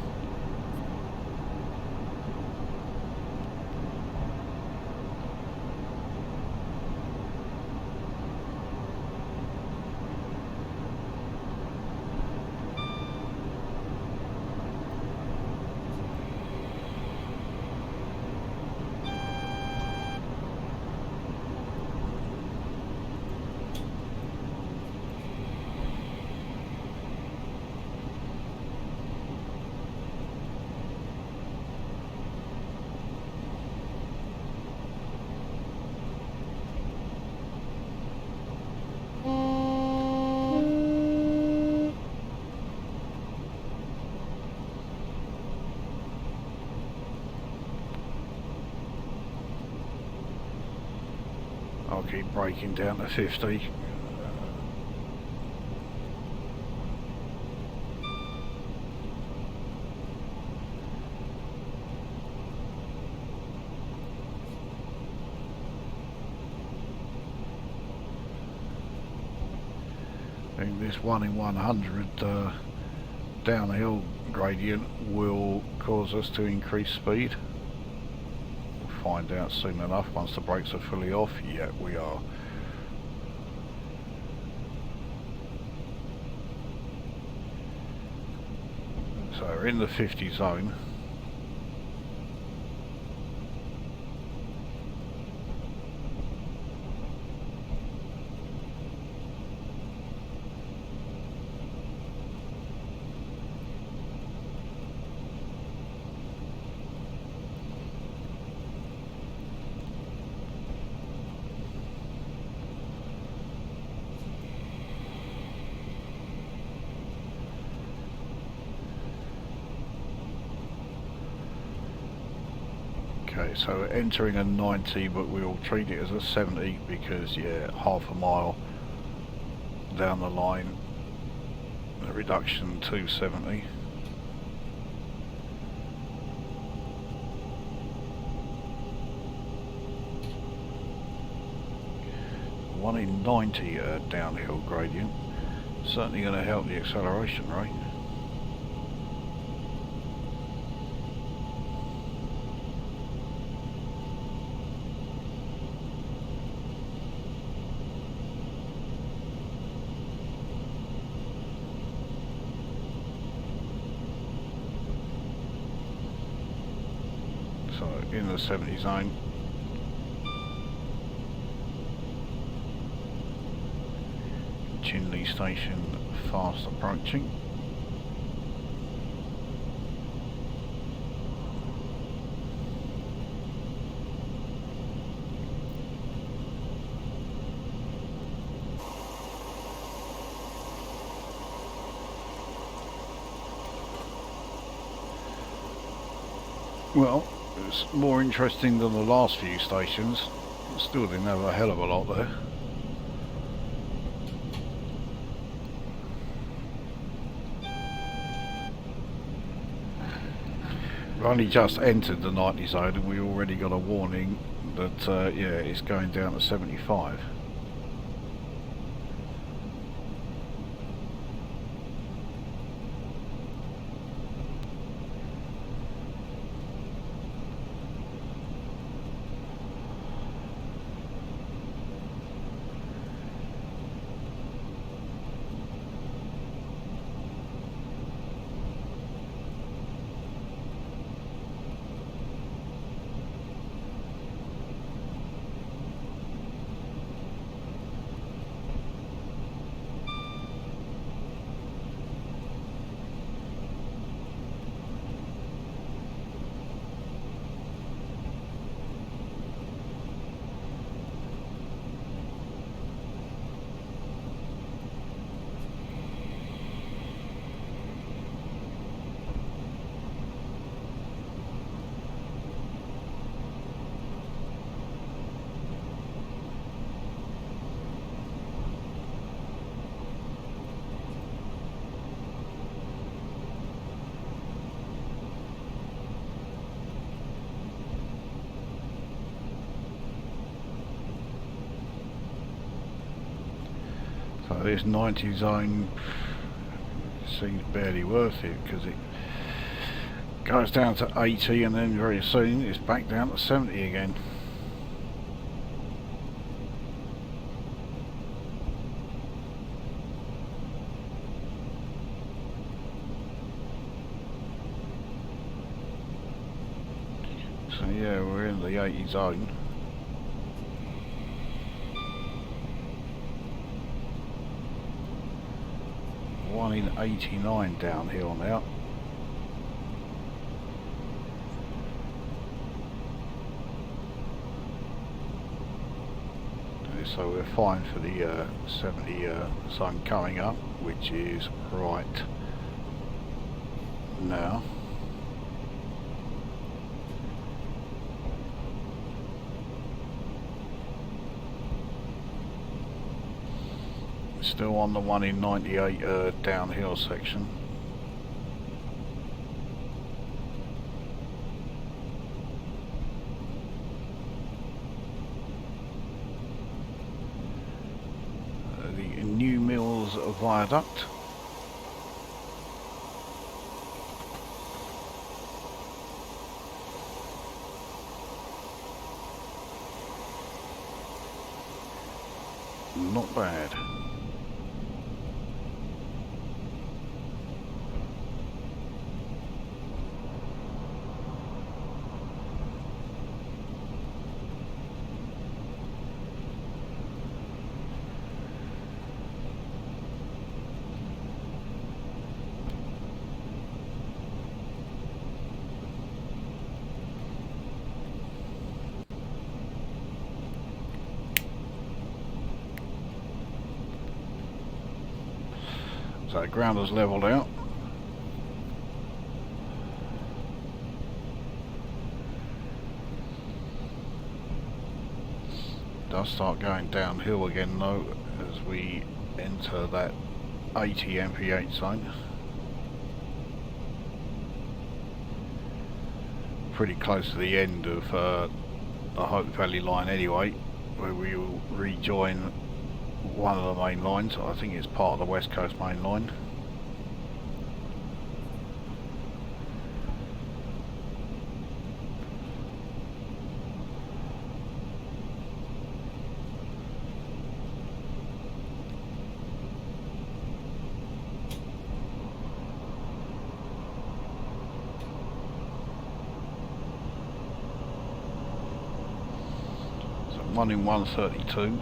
I'll keep braking down to 50. I think this 1 in 100 downhill gradient will cause us to increase speed. Find out soon enough once the brakes are fully off. Yeah, we are. So we're in the 50 zone. Okay, so entering a 90, but we'll treat it as a 70 because, yeah, half a mile down the line, the reduction to 70. One in 90 downhill gradient, certainly going to help the acceleration rate. So in the 70 zone. Chinley station fast approaching. Well, it's more interesting than the last few stations. Still didn't have a hell of a lot there. We've only just entered the 90 zone and we already got a warning that yeah, it's going down to 75. So this 90 zone seems barely worth it, because it goes down to 80 and then very soon it's back down to 70 again. So yeah, we're in the 80 zone. One in 89 downhill now. So we're fine for the 70 zone coming up, which is right now. Still on the 1 in 98 downhill section. The New Mills Viaduct. Not bad. So the ground has levelled out. Does start going downhill again though as we enter that 80 mph zone. Pretty close to the end of the Hope Valley line anyway, where we will rejoin one of the main lines. I think it's part of the West Coast main line. So 1 in 132.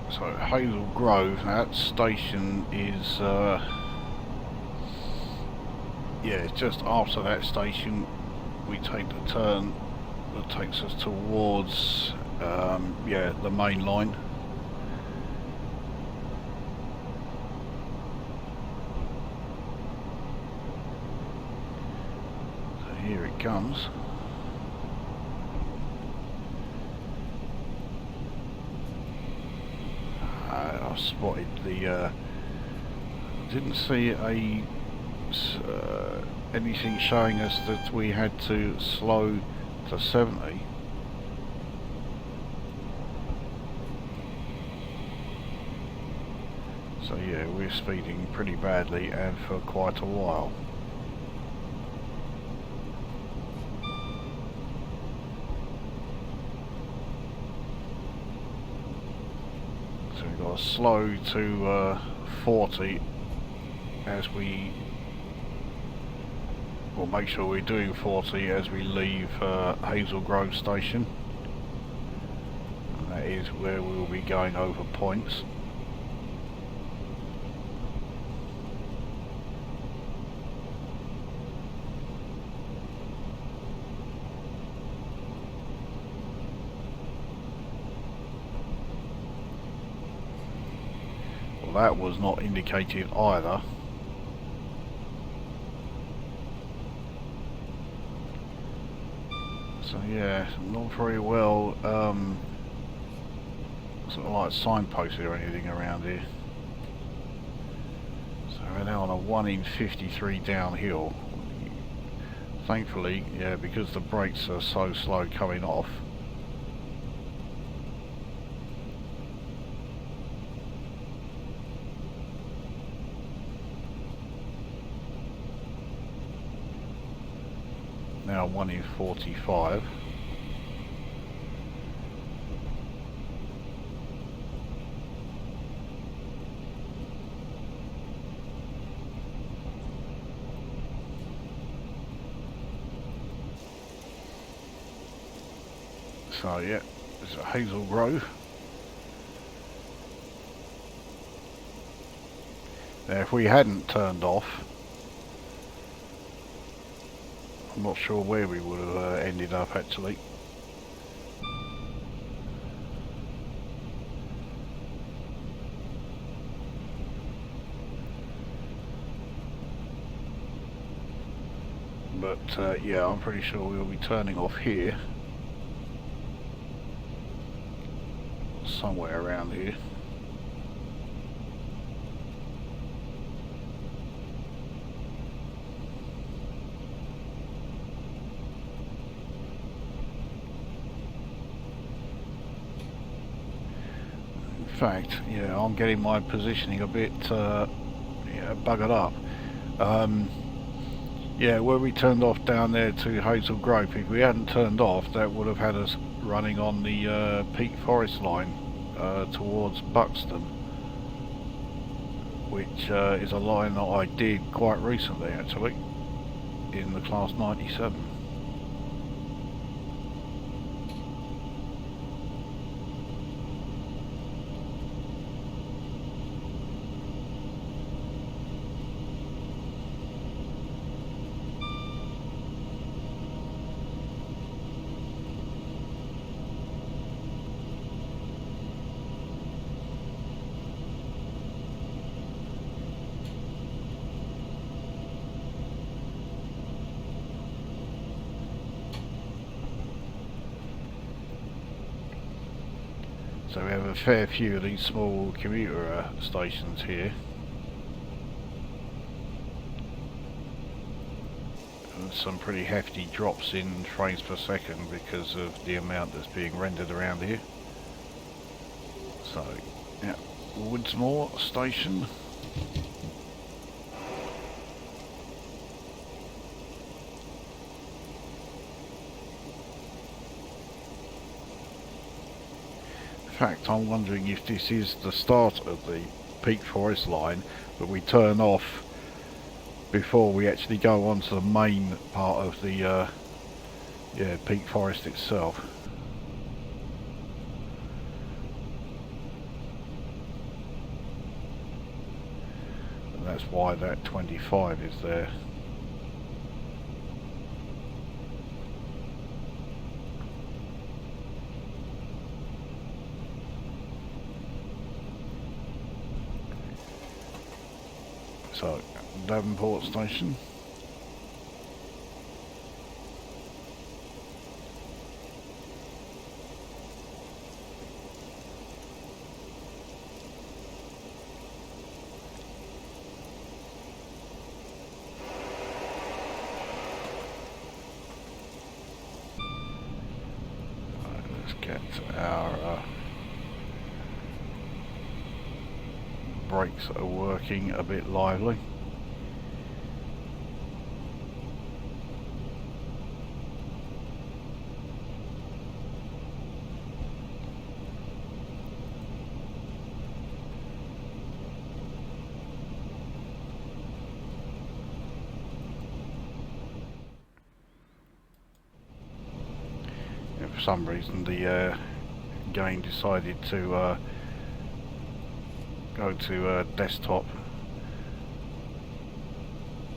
So Hazel Grove, that station is, yeah, just after that station we take the turn that takes us towards, yeah, the main line. So here it comes. I spotted the didn't see a anything showing us that we had to slow to 70. So yeah, we're speeding pretty badly and for quite a while. So we've got to slow to 40 as we... We'll make sure we're doing 40 as we leave Hazel Grove station. And that is where we will be going over points. Well, that was not indicated either. So yeah, not very well sort of like signposted or anything around here. So we're now on a 1 in 53 downhill. Thankfully, yeah, because the brakes are so slow coming off. Now 1 in 45. So yeah, this is Hazel Grove. Now if we hadn't turned off, I'm not sure where we would have ended up actually. But yeah, I'm pretty sure we'll be turning off here. Somewhere around here. In fact, yeah, I'm getting my positioning a bit yeah, buggered up. Yeah, where we turned off down there to Hazel Grove, if we hadn't turned off, that would have had us running on the Peak Forest line towards Buxton, which is a line that I did quite recently actually, in the Class 97. So we have a fair few of these small commuter stations here. And some pretty hefty drops in frames per second because of the amount that's being rendered around here. So, yeah, Woodsmore station. In fact, I'm wondering if this is the start of the Peak Forest line, but we turn off before we actually go on to the main part of the yeah, Peak Forest itself. And that's why that 25 is there. So, Davenport station. Right, let's get our brakes are working a bit lively. For some reason the game decided to go to desktop.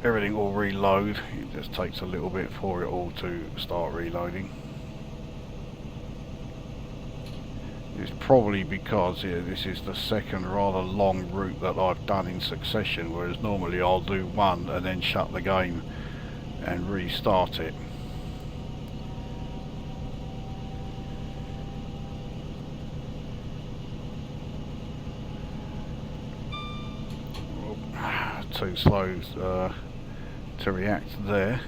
Everything will reload. It just takes a little bit for it all to start reloading. It's probably because this is the second rather long route that I've done in succession, whereas normally I'll do one and then shut the game and restart it. Too slow to react there.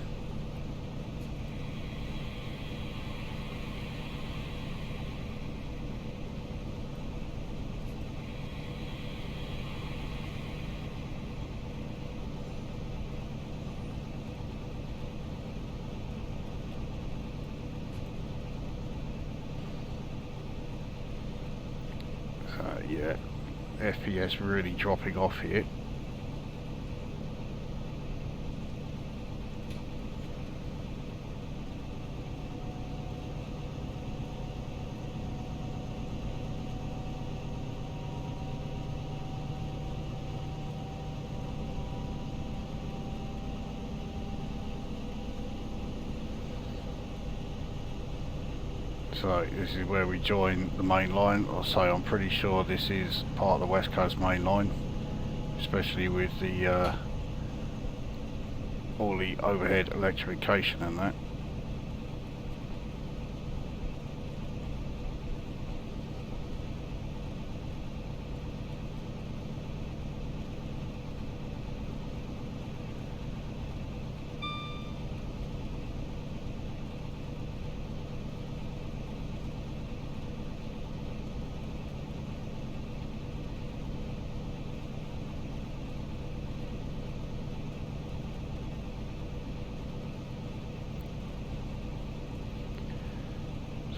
So yeah, FPS really dropping off here. So this is where we join the main line. I'll say I'm pretty sure this is part of the West Coast main line, especially with the all the overhead electrification and that.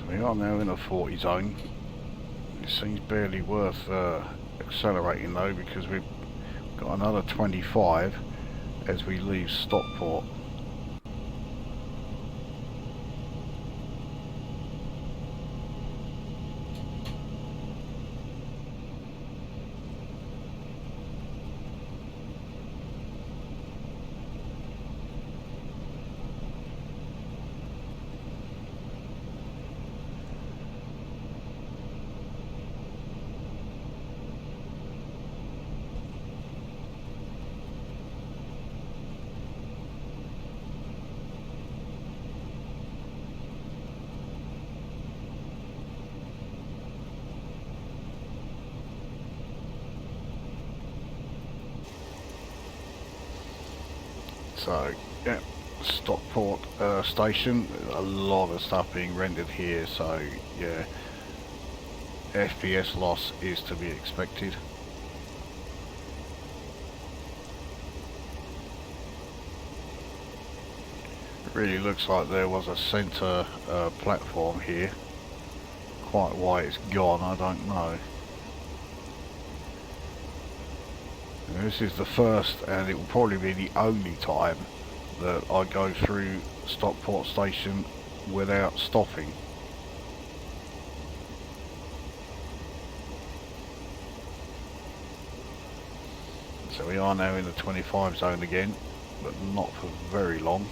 We are now in a 40 zone. It seems barely worth accelerating though, because we've got another 25 as we leave Stockport. So yeah, Stockport station, a lot of stuff being rendered here, so yeah, FPS loss is to be expected. It really looks like there was a centre platform here. Quite why it's gone, I don't know. This is the first, and it will probably be the only time that I go through Stockport station without stopping. So we are now in the 25 zone again, but not for very long.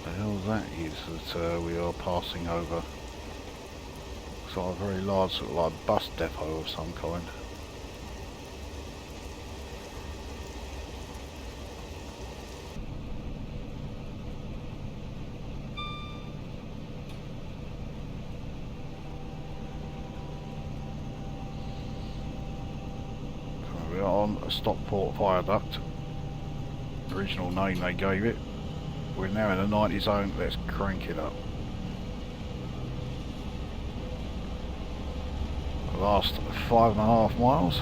The hell that is that we are passing over. Looks like a very large sort of like bus depot of some kind. So we are on a Stockport viaduct. Original name they gave it. We're now in the 90 zone, let's crank it up. last 5.5 miles.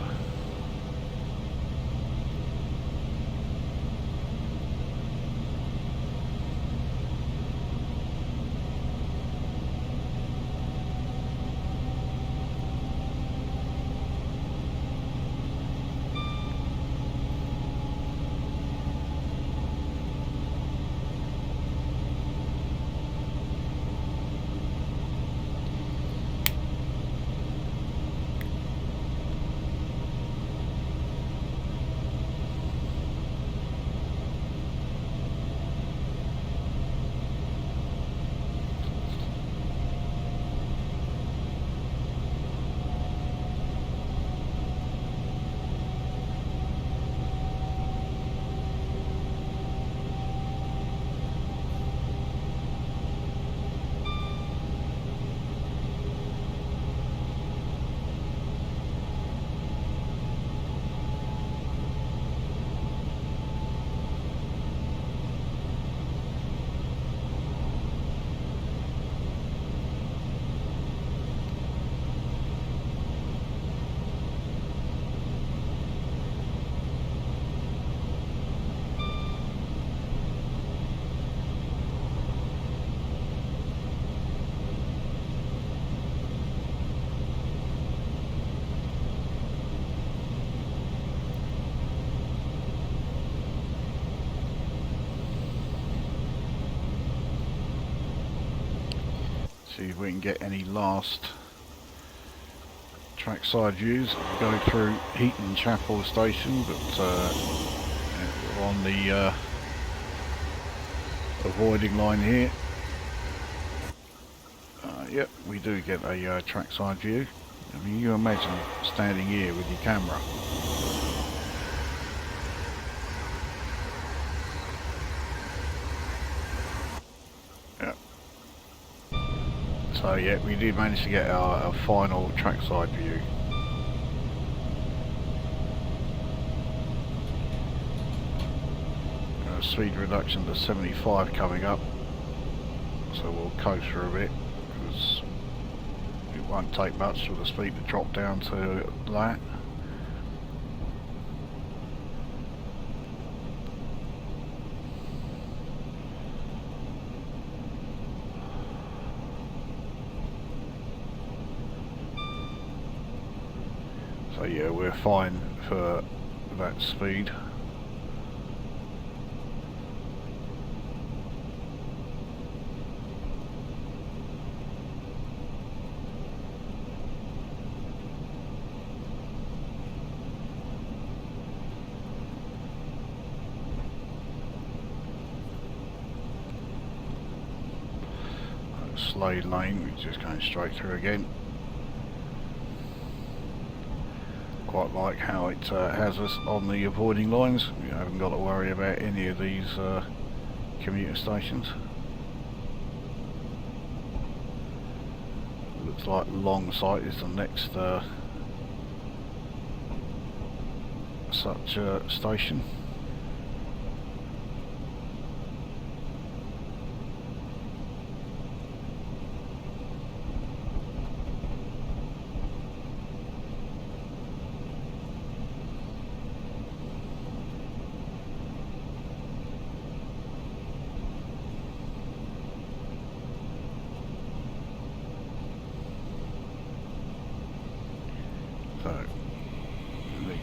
See if we can get any last trackside views. We'll go through Heaton Chapel Station, but we're on the avoiding line here. Yep, we do get a trackside view. I mean, you imagine standing here with your camera. So yeah, we did manage to get our final trackside view. Speed reduction to 75 coming up, so we'll coast through a bit because it won't take much for the speed to drop down to that. So yeah, we're fine for that speed. Slade lane, we're just going straight through again. Quite like how it has us on the avoiding lines. We haven't got to worry about any of these commuter stations. Looks like Longsight is the next such station.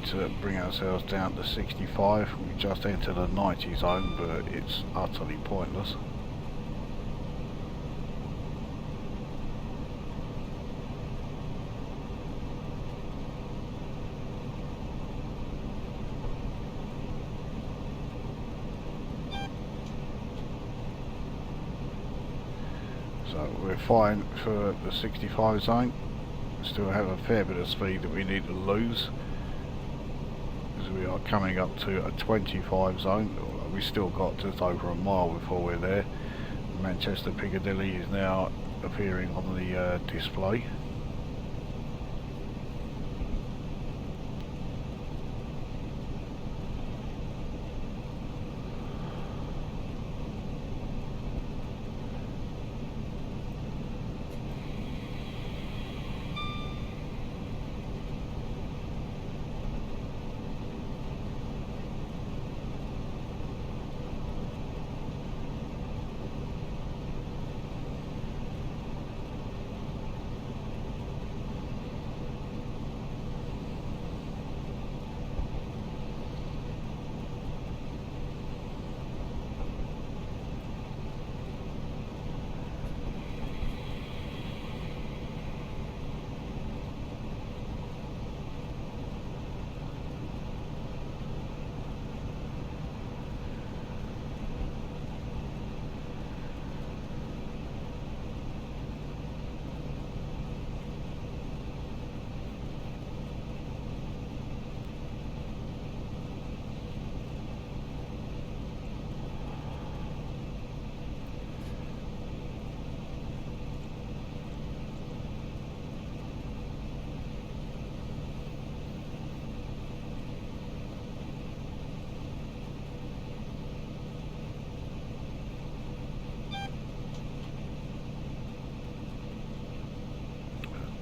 To bring ourselves down to 65. We just entered a 90 zone, but it's utterly pointless. So we're fine for the 65 zone. Still have a fair bit of speed that we need to lose. We are coming up to a 25 zone. We still got just over a mile before we're there. Manchester Piccadilly is now appearing on the display.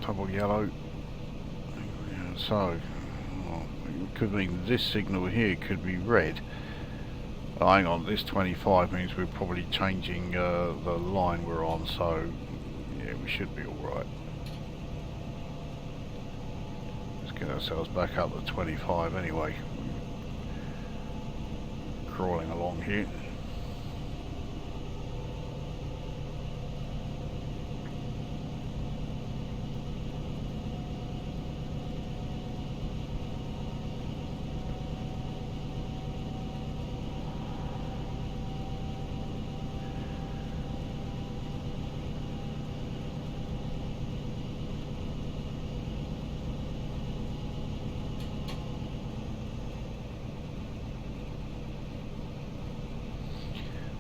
double yellow. Yeah, so, well, it could mean this signal here could be red. Oh, hang on, this 25 means we're probably changing the line we're on, so yeah, we should be alright. Let's get ourselves back up to 25 anyway. Crawling along here.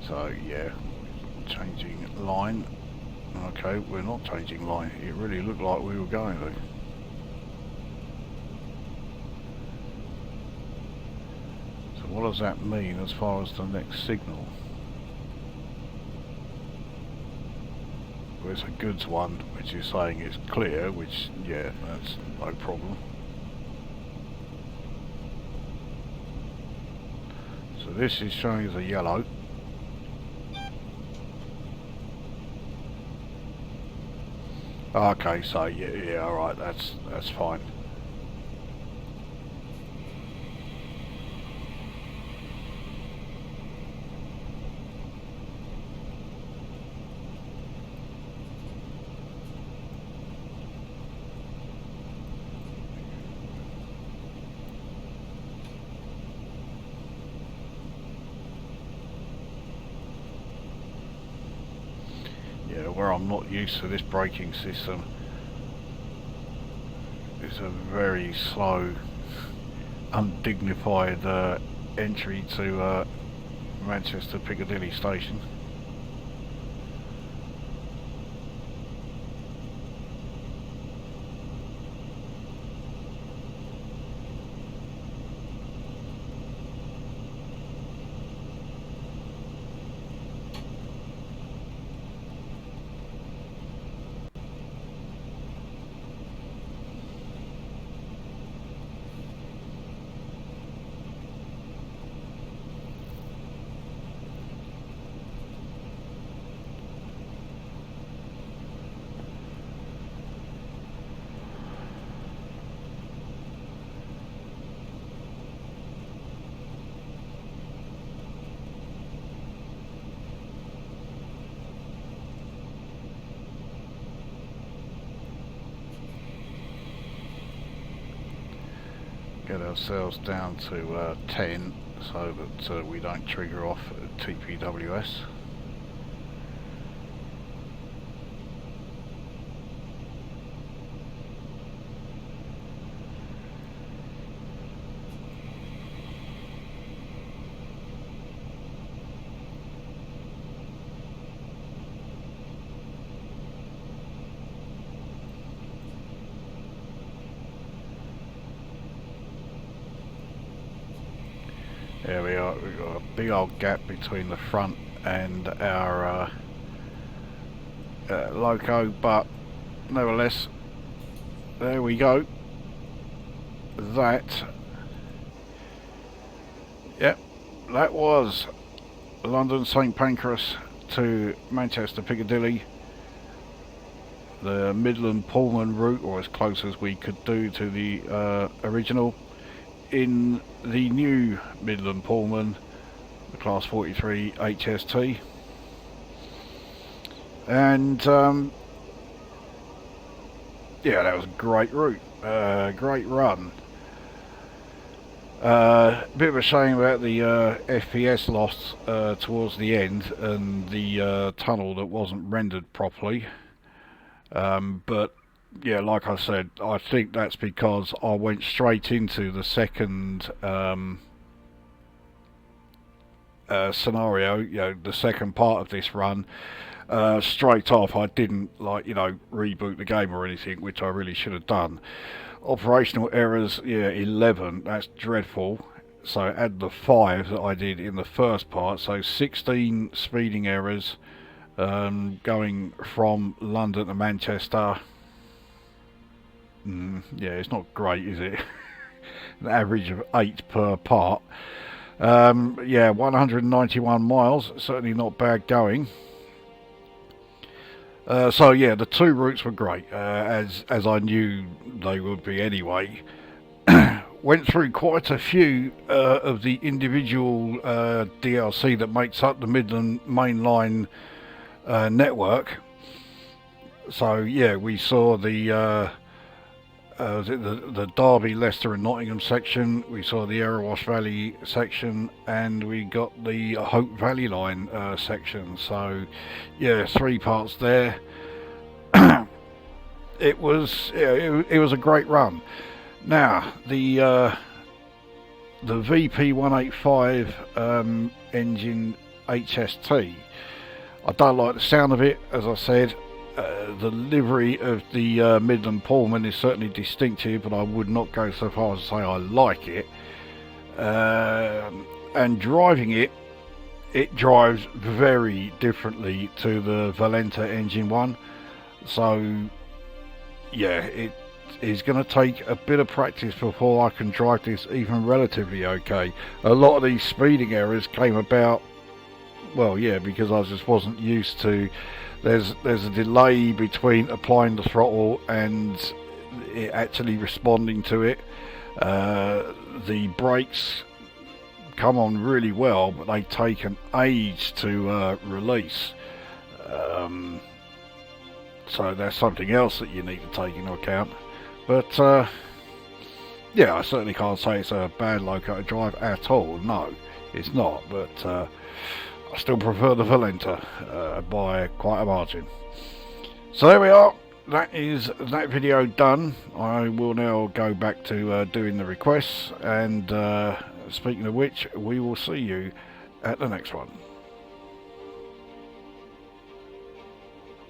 So yeah, changing line. Okay, we're not changing line. It really looked like we were going to. So what does that mean as far as the next signal? Well, it's a goods one, which is saying it's clear, which, yeah, that's no problem. So this is showing as a yellow. Okay, so yeah, alright, that's fine. Yeah, where I'm not used to this braking system, it's a very slow, undignified entry to Manchester Piccadilly station. Get ourselves down to 10 so that we don't trigger off TPWS. There we are, we've got a big old gap between the front and our loco, but nevertheless, there we go. Yep, that was London St Pancras to Manchester Piccadilly, the Midland Pullman route, or as close as we could do to the original, in the new Midland Pullman, the Class 43 HST. And yeah, that was a great route, great run. Bit of a shame about the FPS loss towards the end and the tunnel that wasn't rendered properly, but yeah, like I said, I think that's because I went straight into the second scenario, you know, the second part of this run, straight off. I didn't, like, you know, reboot the game or anything, which I really should have done. Operational errors, yeah, 11, that's dreadful. So add the 5 that I did in the first part, so 16 speeding errors going from London to Manchester. Yeah, it's not great, is it? An average of 8 per part. Yeah, 191 miles, certainly not bad going. So yeah, the two routes were great, as I knew they would be anyway. Went through quite a few of the individual DLC that makes up the Midland Main Line network. So yeah, we saw the Derby, Leicester and Nottingham section, we saw the Erewash Valley section, and we got the Hope Valley Line section. So yeah, 3 parts there. It was it was a great run. Now the VP 185 engine HST, I don't like the sound of it, as I said. The livery of the Midland Pullman is certainly distinctive, but I would not go so far as to say I like it. And driving it, it drives very differently to the Valenta engine one. So yeah, it is going to take a bit of practice before I can drive this even relatively okay. A lot of these speeding errors came about, well, yeah, because I just wasn't used to. There's a delay between applying the throttle and it actually responding to it. The brakes come on really well, but they take an age to release. So that's something else that you need to take into account. But yeah, I certainly can't say it's a bad loco to drive at all. No, it's not. But I still prefer the Valenta by quite a margin. So there we are. That is that video done. I will now go back to doing the requests, and speaking of which, we will see you at the next one.